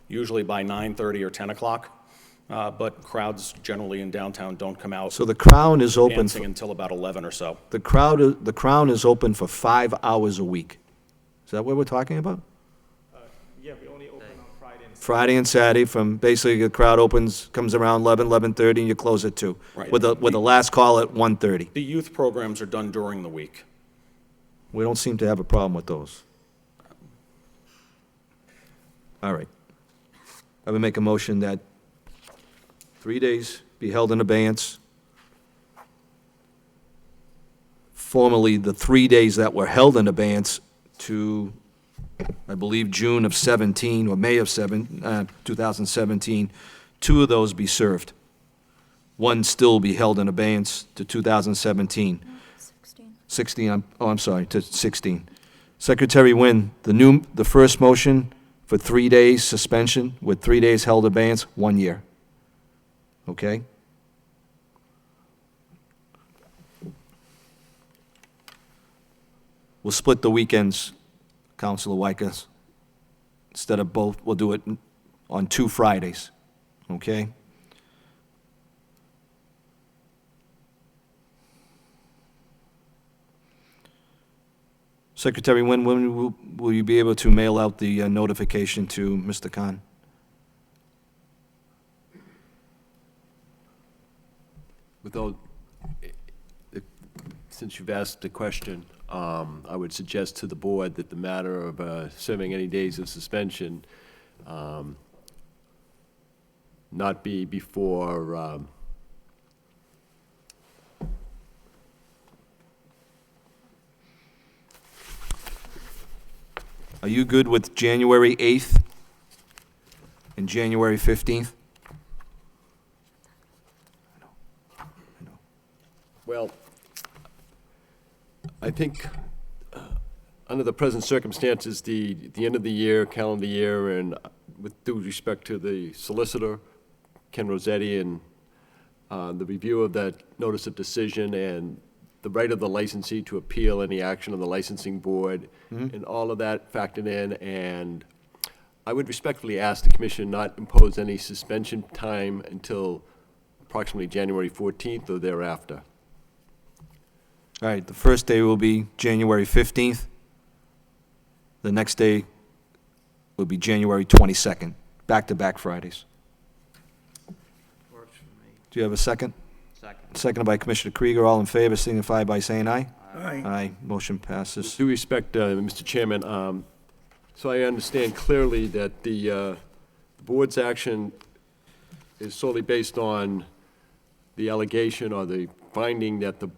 usually by 9:30 or 10 o'clock, but crowds generally in downtown don't come out. So the Crown is open dancing for- until about 11 or so. The Crown is open for 5 hours a week. Is that what we're talking about? Yeah, we only open on Friday and Friday and Saturday from, basically the crowd comes around 11:30, and you close at 2. Right. With the last call at 1:30. The youth programs are done during the week. We don't seem to have a problem with those. All right. I would make a motion that 3 days be held in abeyance. Formally, the 3 days that were held in abeyance to, I believe, June of 17, or May of 2017, 2 of those be served. 1 still be held in abeyance to 2017. 16, I'm sorry, to 16. Secretary Wynn, the first motion for 3 days suspension with 3 days held abeyance, 1 year. Okay? We'll split the weekends, Councilor Wykas. Instead of both, we'll do it on 2 Fridays. Okay? Secretary Wynn, when will you be able to mail out the notification to Mr. Khan? Without, since you've asked the question, I would suggest to the board that the matter of serving any days of suspension not be before Are you good with January 8th and January 15th? Well, I think, under the present circumstances, the end of the year, calendar year, and with due respect to the solicitor, Ken Rossetti, and the review of that notice of decision, and the right of the licensee to appeal any action of the licensing board, and all of that factored in, and I would respectfully ask the commission not impose any suspension time until approximately January 14th or thereafter. All right, the first day will be January 15th. The next day will be January 22nd, back-to-back Fridays. Works for me. Do you have a second? Second. Seconded by Commissioner Krieger. All in favor, signify by saying aye. Aye. Aye, motion passes. With due respect, Mr. Chairman, so I understand clearly that the board's action is solely based on the allegation or the finding that the,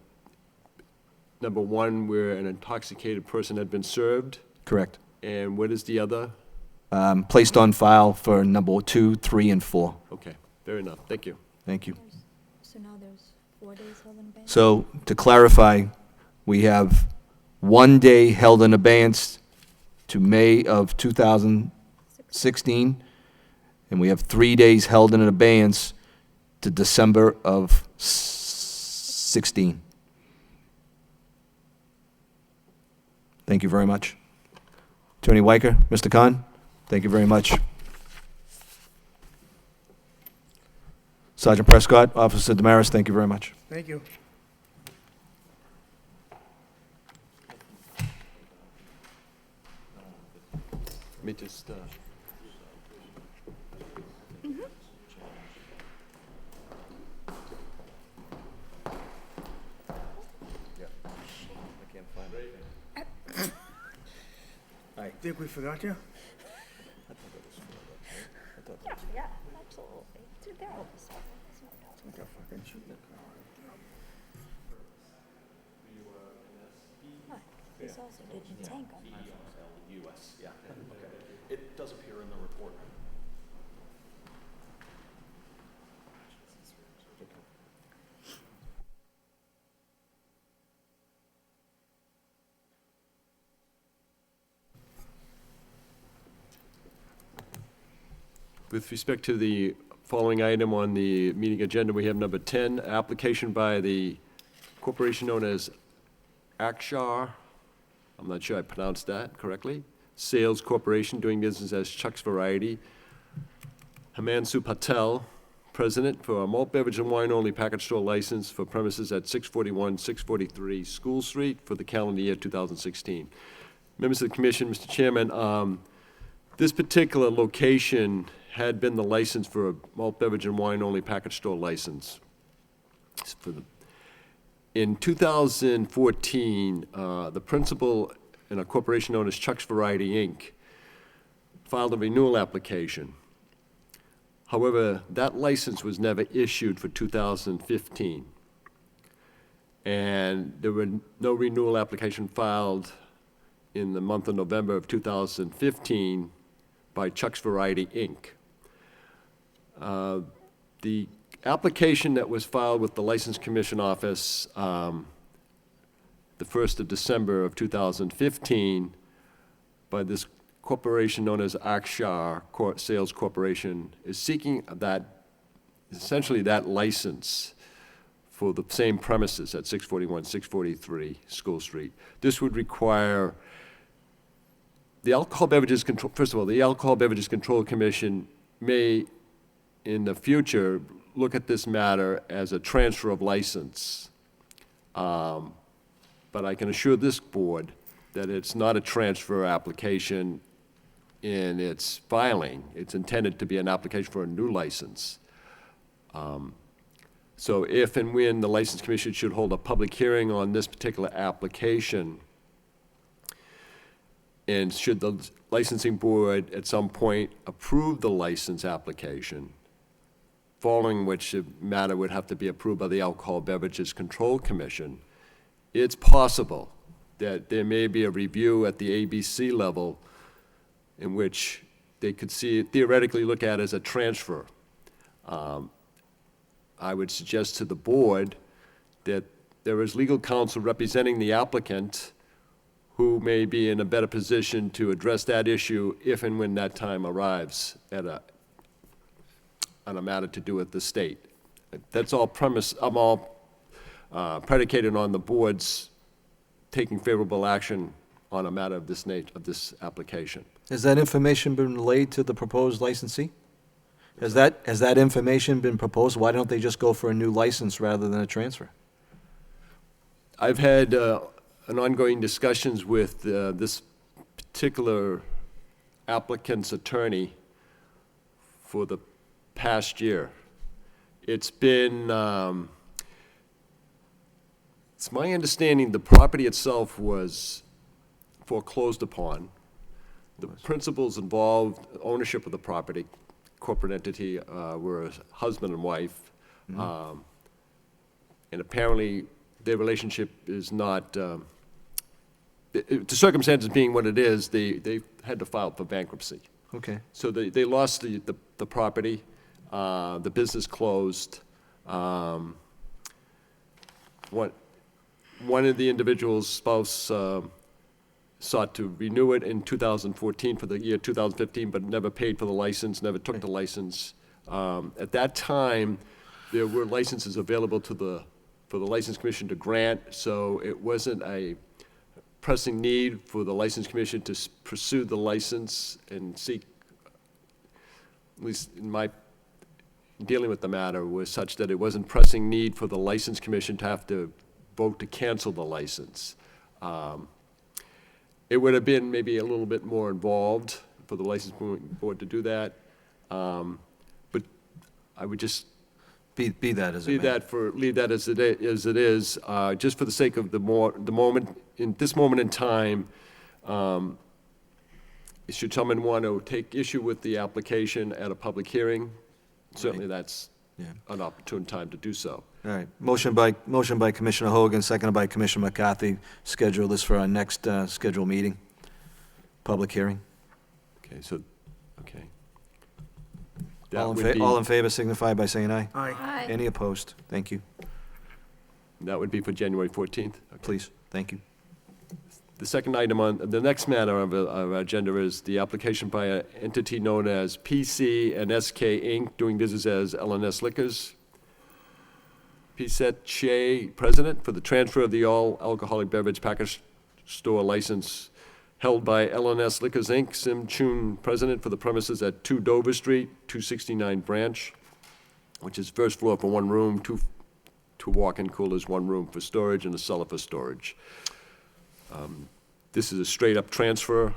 number one, where an intoxicated person had been served, Correct. and what is the other? Placed on file for number 2, 3, and 4. Okay, fair enough, thank you. Thank you. So now there's 4 days held in abeyance? So, to clarify, we have 1 day held in abeyance to May of 2016, and we have 3 days held in abeyance to December of 16. Thank you very much. Attorney Weicker, Mr. Khan, thank you very much. Sergeant Prescott, Officer Damaris, thank you very much. Thank you. Let me just, I think we forgot you. Yeah, absolutely. Dude, they're all Like a fucking shooting. This also didn't tank on US, yeah, okay. It does appear in the report. With respect to the following item on the meeting agenda, we have number 10, application by the corporation known as Akshar, I'm not sure I pronounced that correctly, Sales Corporation, doing business as Chuck's Variety. Himanshu Patel, president, for a malt beverage and wine-only package store license for premises at 641, 643 School Street for the calendar year 2016. Members of the commission, Mr. Chairman, this particular location had been the license for a malt beverage and wine-only package store license. In 2014, the principal in a corporation known as Chuck's Variety, Inc., filed a renewal application. However, that license was never issued for 2015. And there were no renewal application filed in the month of November of 2015 by Chuck's Variety, Inc. The application that was filed with the License Commission Office the 1st of December of 2015 by this corporation known as Akshar Sales Corporation is seeking essentially that license for the same premises at 641, 643 School Street. This would require the Alcohol Beverages Control, first of all, the Alcohol Beverages Control Commission may, in the future, look at this matter as a transfer of license. But I can assure this board that it's not a transfer application in its filing. It's intended to be an application for a new license. So if and when the License Commission should hold a public hearing on this particular application, and should the licensing board at some point approve the license application, following which the matter would have to be approved by the Alcohol Beverages Control Commission, it's possible that there may be a review at the ABC level in which they could theoretically look at as a transfer. I would suggest to the board that there is legal counsel representing the applicant who may be in a better position to address that issue if and when that time arrives on a matter to do with the state. That's all predicated on the board's taking favorable action on a matter of this nature, of this application. Has that information been relayed to the proposed licensee? Has that information been proposed? Why don't they just go for a new license rather than a transfer? I've had an ongoing discussions with this particular applicant's attorney for the past year. It's been, it's my understanding the property itself was foreclosed upon. The principals involved, ownership of the property, corporate entity, were a husband and wife. And apparently their relationship is not, the circumstances being what it is, they had to file for bankruptcy. Okay. So they lost the property, the business closed. One of the individual's spouse sought to renew it in 2014 for the year 2015, but never paid for the license, never took the license. At that time, there were licenses available for the License Commission to grant, so it wasn't a pressing need for the License Commission to pursue the license and seek, at least in my dealing with the matter, was such that it wasn't pressing need for the License Commission to have to vote to cancel the license. It would have been maybe a little bit more involved for the License Board to do that, but I would just Be that as it leave may. leave that as it is, just for the sake of the moment, in this moment in time, should someone want to take issue with the application at a public hearing, certainly that's an opportune time to do so. All right, motion by Commissioner Hogan, seconded by Commissioner McCarthy. Schedule this for our next scheduled meeting, public hearing. Okay, so, okay. All in favor signify by saying aye. Aye. Any opposed? Thank you. That would be for January 14th? Okay. Please, thank you. The second item on, the next matter of our agenda is the application by an entity known as PC and SK Inc., doing business as LNS Liquors. PSET Che, President, for the transfer of the all-alcoholic beverage package store license held by LNS Liquors Inc., Sim Chun, President, for the premises at 2 Dover Street, 269 Branch, which is first floor for one room, two walk-in coolers, one room for storage, and a cellar for storage. This is a straight-up transfer.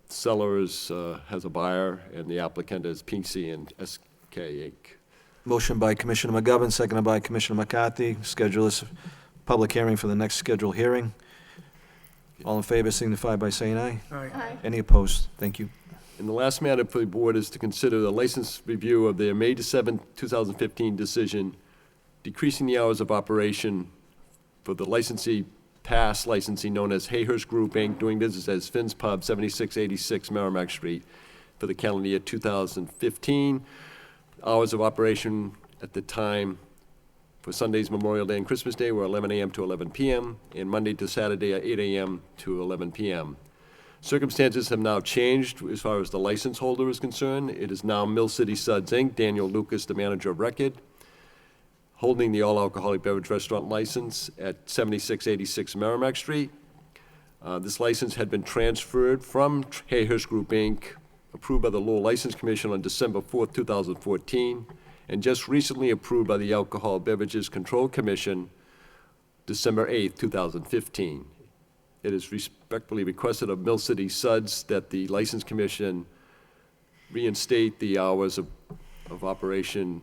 Seller has a buyer, and the applicant is PC and SK Inc. Motion by Commissioner McGovern, seconded by Commissioner McCarthy. Schedule this public hearing for the next scheduled hearing. All in favor signify by saying aye. Aye. Any opposed? Thank you. And the last matter for the board is to consider the license review of their May 7, 2015 decision decreasing the hours of operation for the licensee, past licensee known as Hayhurst Group, Inc., doing business as Finn's Pub, 7686 Merrimack Street, for the calendar year 2015. Hours of operation at the time for Sundays, Memorial Day, and Christmas Day were 11 a.m. to 11 p.m., and Monday to Saturday are 8 a.m. to 11 p.m. Circumstances have now changed as far as the license holder is concerned. It is now Mill City Suds, Inc., Daniel Lucas, the manager of record, holding the all-alcoholic beverage restaurant license at 7686 Merrimack Street. This license had been transferred from Hayhurst Group, Inc., approved by the Lowell License Commission on December 4th, 2014, and just recently approved by the Alcohol Beverages Control Commission, December 8th, 2015. It is respectfully requested of Mill City Suds that the License Commission reinstate the hours of operation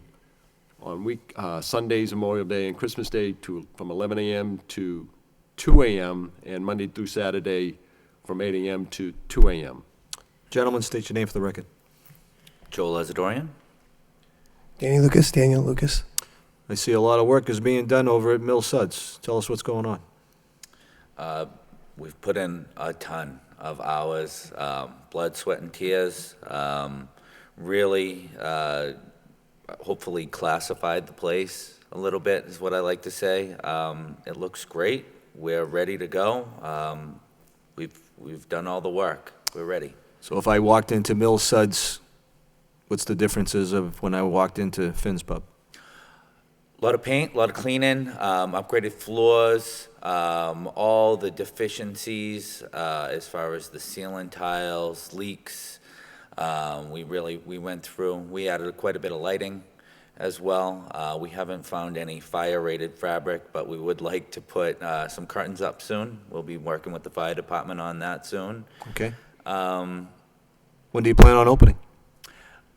on Sundays, Memorial Day, and Christmas Day from 11 a.m. to 2 a.m., and Monday through Saturday from 8 a.m. to 2 a.m. Gentlemen, state your name for the record. Joel Azadorian. Daniel Lucas. I see a lot of work is being done over at Mill Suds. Tell us what's going on. We've put in a ton of hours, blood, sweat, and tears. Really, hopefully classified the place a little bit, is what I like to say. It looks great. We're ready to go. We've done all the work. We're ready. So if I walked into Mill Suds, what's the differences of when I walked into Finn's Pub? A lot of paint, a lot of cleaning, upgraded floors, all the deficiencies as far as the ceiling tiles, leaks. We went through. We added quite a bit of lighting as well. We haven't found any fire-rated fabric, but we would like to put some curtains up soon. We'll be working with the fire department on that soon. Okay. When do you plan on opening?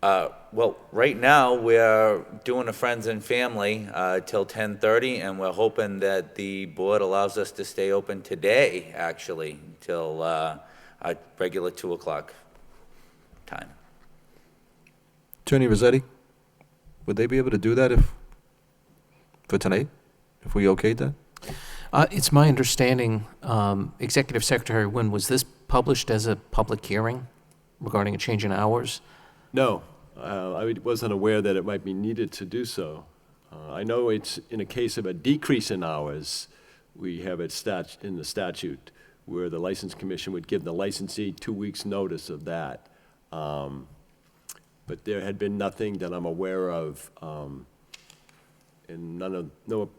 Well, right now, we're doing a friends and family till 10:30, and we're hoping that the board allows us to stay open today, actually, till a regular 2 o'clock time. Attorney Rossetti, would they be able to do that for tonight, if we okayed that? It's my understanding, Executive Secretary Wynn, was this published as a public hearing regarding a change in hours? No. I wasn't aware that it might be needed to do so. I know it's in a case of a decrease in hours, we have it in the statute where the License Commission would give the licensee 2 weeks' notice of that. But there had been nothing that I'm aware of, and no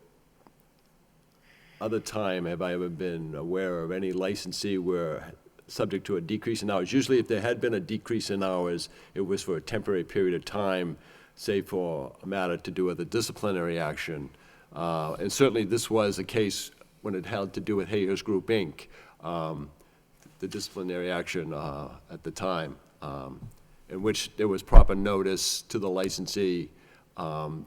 other time have I ever been aware of any licensee where subject to a decrease in hours. Usually if there had been a decrease in hours, it was for a temporary period of time, say for a matter to do with a disciplinary action. And certainly this was a case when it had to do with Hayhurst Group, Inc., the disciplinary action at the time, in which there was proper notice to the licensee.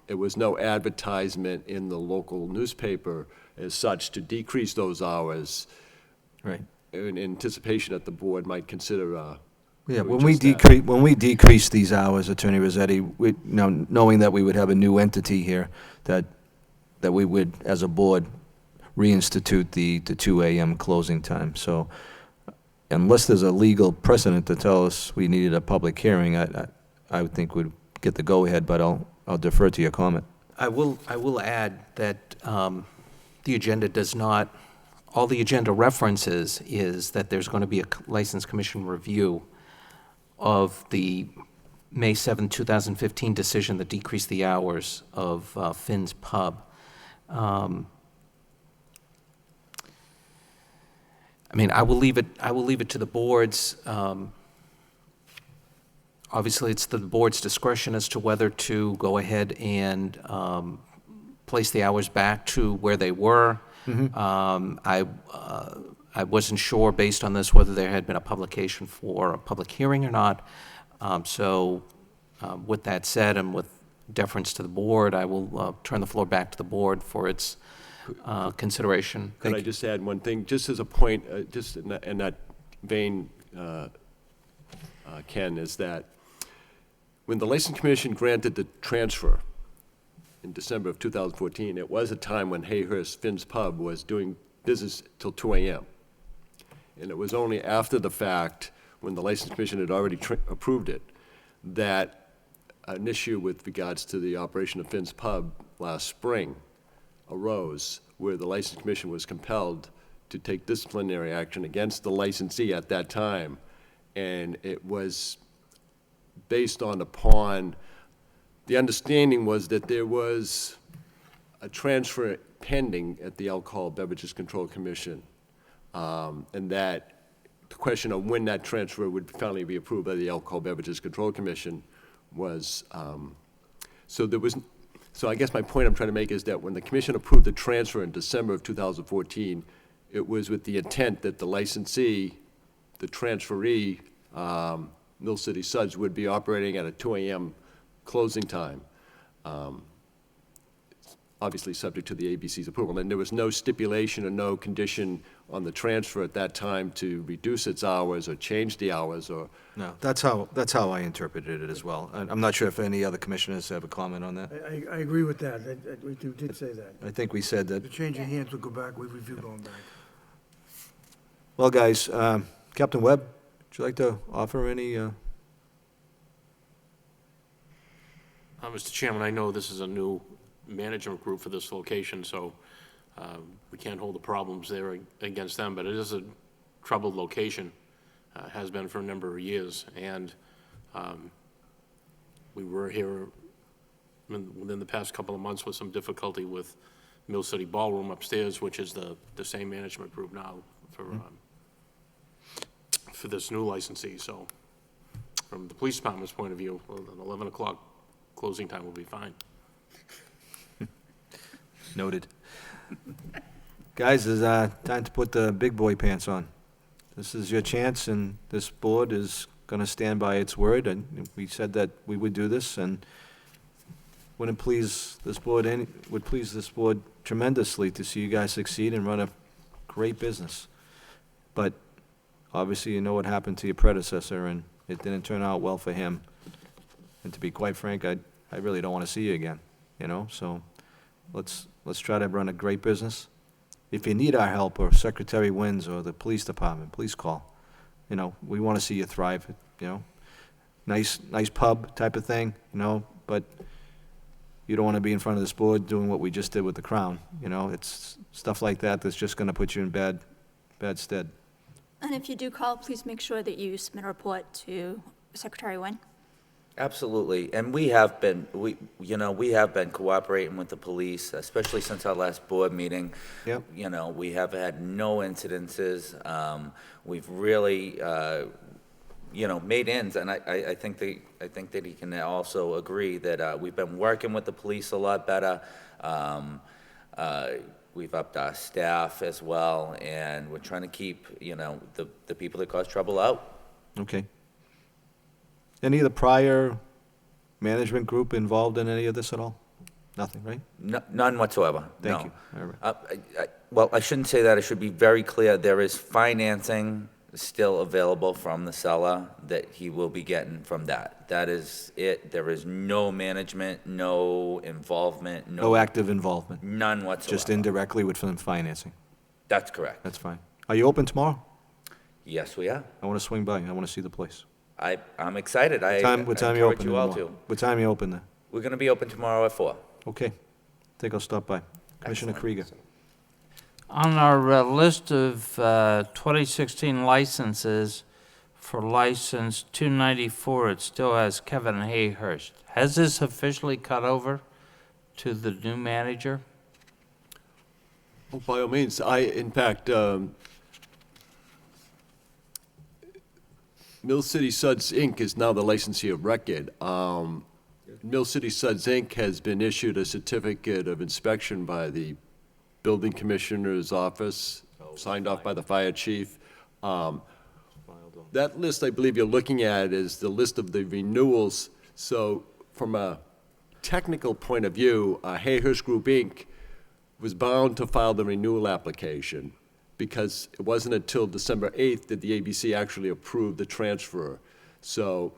It was no advertisement in the local newspaper as such to decrease those hours. Right. In anticipation that the board might consider Yeah, We just add- when we decrease these hours, Attorney Rossetti, we, knowing that we would have a new entity here, that we would, as a board, reinstitute the 2 AM closing time. So unless there's a legal precedent to tell us we needed a public hearing, I would think we'd get the go-ahead, but I'll defer to your comment. I will add that the agenda does not, all the agenda references is that there's going to be a License Commission review of the May 7, 2015 decision that decreased the hours of Finn's Pub. I mean, I will leave it to the boards. Obviously, it's the board's discretion as to whether to go ahead and place the hours back to where they were. I wasn't sure, based on this, whether there had been a publication for a public hearing or not. So with that said, and with deference to the board, I will turn the floor back to the board for its consideration. Could I just add one thing, just as a point, just in that vein, Ken, is that when the License Commission granted the transfer in December of 2014, it was a time when Hayhurst Finn's Pub was doing business till 2 AM. And it was only after the fact, when the License Commission had already approved it, that an issue with regards to the operation of Finn's Pub last spring arose, where the License Commission was compelled to take disciplinary action against the licensee at that time. And it was based upon, the understanding was that there was a transfer pending at the Alcohol Beverages Control Commission, and that the question of when that transfer would finally be approved by the Alcohol Beverages Control Commission was, so I guess my point I'm trying to make is that when the commission approved the transfer in December of 2014, it was with the intent that the licensee, the transferee, Mill City Suds, would be operating at a 2 AM closing time, obviously subject to the ABC's approval. And there was no stipulation or no condition on the transfer at that time to reduce its hours or change the hours or. No, that's how I interpreted it as well. I'm not sure if any other commissioners have a comment on that. I agree with that. We did say that. I think we said that. The change in hands will go back, we review going back. Well, guys, Captain Webb, would you like to offer any? Mr. Chairman, I know this is a new management group for this location, so we can't hold the problems there against them, but it is a troubled location, has been for a number of years, and we were here within the past couple of months with some difficulty with Mill City Ballroom upstairs, which is the same management group now for this new licensee. So from the police department's point of view, an 11 o'clock closing time will be fine. Noted. Guys, it's time to put the big boy pants on. This is your chance, and this board is going to stand by its word, and we said that we would do this, and would please this board tremendously to see you guys succeed and run a great business. But obviously, you know what happened to your predecessor, and it didn't turn out well for him. And to be quite frank, I really don't want to see you again, so let's try to run a great business. If you need our help, or Secretary Wins, or the police department, please call. We want to see you thrive, Nice pub type of thing, but you don't want to be in front of this board doing what we just did with the Crown, It's stuff like that that's just going to put you in bad stead. And if you do call, please make sure that you submit a report to Secretary Wynn. Absolutely, and we have been cooperating with the police, especially since our last board meeting. Yep. We have had no incidences. We've really, made ends, and I think that he can also agree that we've been working with the police a lot better. We've upped our staff as well, and we're trying to keep, the people that cause trouble out. Okay. Any of the prior management group involved in any of this at all? Nothing, right? None whatsoever. Thank no. you. All right. Well, I shouldn't say that. I should be very clear. There is financing still available from the seller that he will be getting from that. That is it. There is no management, no involvement, No active involvement, none whatsoever. just indirectly with some financing. That's correct. That's fine. Are you open tomorrow? Yes, we are. I want to swing by. I want to see the place. I'm excited. What time you encourage open you all tomorrow? to. What time you open there? We're going to be open tomorrow at 4. Okay. I think I'll stop by. Commissioner Krieger. On our list of 2016 licenses, for license 294, it still has Kevin Hayhurst. Has this officially cut over to the new manager? Well, by all means, in fact, Mill City Suds, Inc. is now the licensee of record. Mill City Suds, Inc. has been issued a certificate of inspection by the building commissioner's office, signed off by the fire chief. That list, I believe you're looking at, is the list of the renewals. So from a technical point of view, Hayhurst Group, Inc. was bound to file the renewal application because it wasn't until December 8th that the ABC actually approved the transfer. So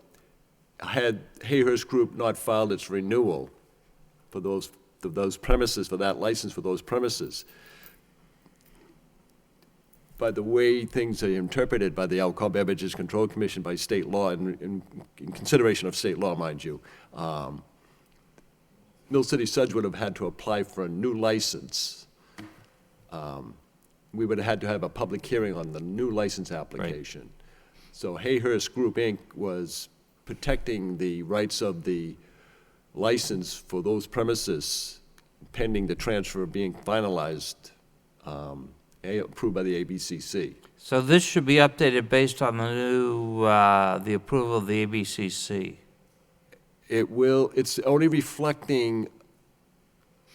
had Hayhurst Group not filed its renewal for those premises, for that license for those premises, by the way things are interpreted by the Alcohol Beverages Control Commission by state law, and in consideration of state law, mind you, Mill City Suds would have had to apply for a new license. We would have had to have a public hearing on the new license application. So Hayhurst Group, Inc. was protecting the rights of the license for those premises pending the transfer being finalized, approved by the ABCC. So this should be updated based on the new, the approval of the ABCC. It's only reflecting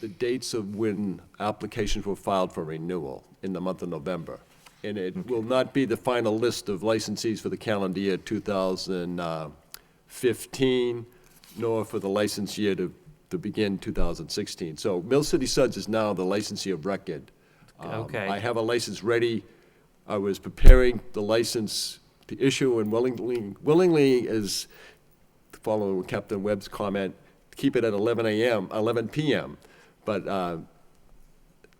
the dates of when applications were filed for renewal in the month of November. And it will not be the final list of licensees for the calendar year 2015, nor for the license year to begin 2016. So Mill City Suds is now the licensee of record. Okay. I have a license ready. I was preparing the license to issue, and willingly is, following Captain Webb's comment, keep it at 11 p.m. But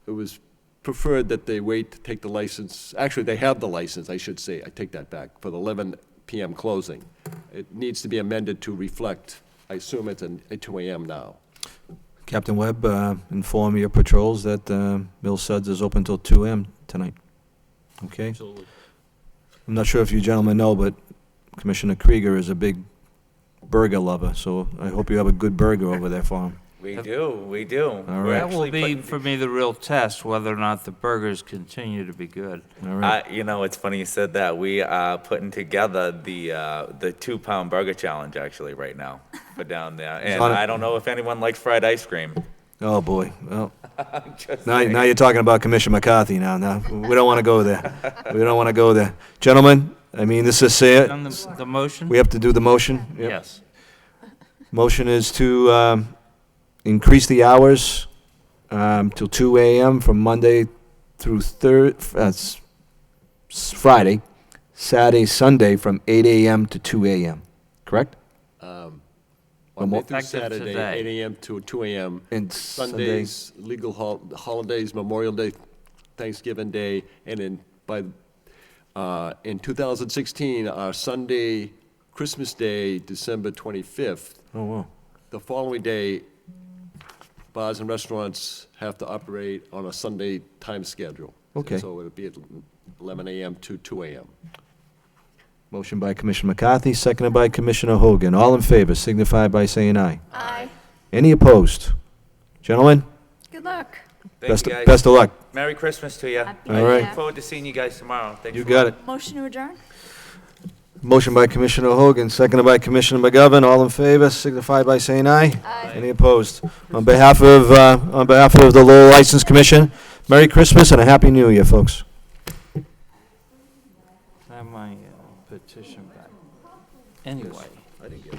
it was preferred that they wait to take the license. Actually, they have the license, I should say. I take that back, for the 11 p.m. closing. It needs to be amended to reflect, I assume it's at 2 a.m. now. Captain Webb, inform your patrols that Mill Suds is open till 2 a.m. tonight. Okay? Absolutely. I'm not sure if you gentlemen know, but Commissioner Krieger is a big burger lover, so I hope you have a good burger over there for him. We do. All We're right. That will actually be, putting- for me, the real test, whether or not the burgers continue to be good. All right. You know, it's funny you said that. We are putting together the 2-pound burger challenge actually right now for down there. And on it. I don't know if anyone likes fried ice cream. Oh, boy. Well, Just now saying. you're talking about Commissioner McCarthy now. Now, we don't want to go there. We don't want to go there. Gentlemen, I mean, this is it. On the motion? We have to do the motion? Yep. Yes. Motion is to increase the hours till 2 a.m. from Monday through Friday, Saturday, Sunday from 8 a.m. to 2 a.m. Correct? Monday through Effective Saturday, today. 8 a.m. to 2 a.m. And Sundays, legal holidays, Memorial Day, Thanksgiving Day, and in 2016, our Sunday, Christmas Day, December 25th. Oh, wow. The following day, bars and restaurants have to operate on a Sunday time schedule. Okay. So it'll be at 11 a.m. to 2 a.m. Motion by Commissioner McCarthy, seconded by Commissioner Hogan. All in favor signify by saying aye. Aye. Any opposed? Gentlemen, Good luck. Thank you, guys. best of luck. Merry Christmas to you. Happy All I right. look forward to seeing you guys tomorrow. Thanks You a got lot. it. Motion to adjourn? Motion by Commissioner Hogan, seconded by Commissioner McGovern. All in favor signify by saying aye. Aye. Any opposed? On behalf of the Lowell License Commission, Merry Christmas and a Happy New Year, folks. I have my petition back. Anyway. I didn't get it.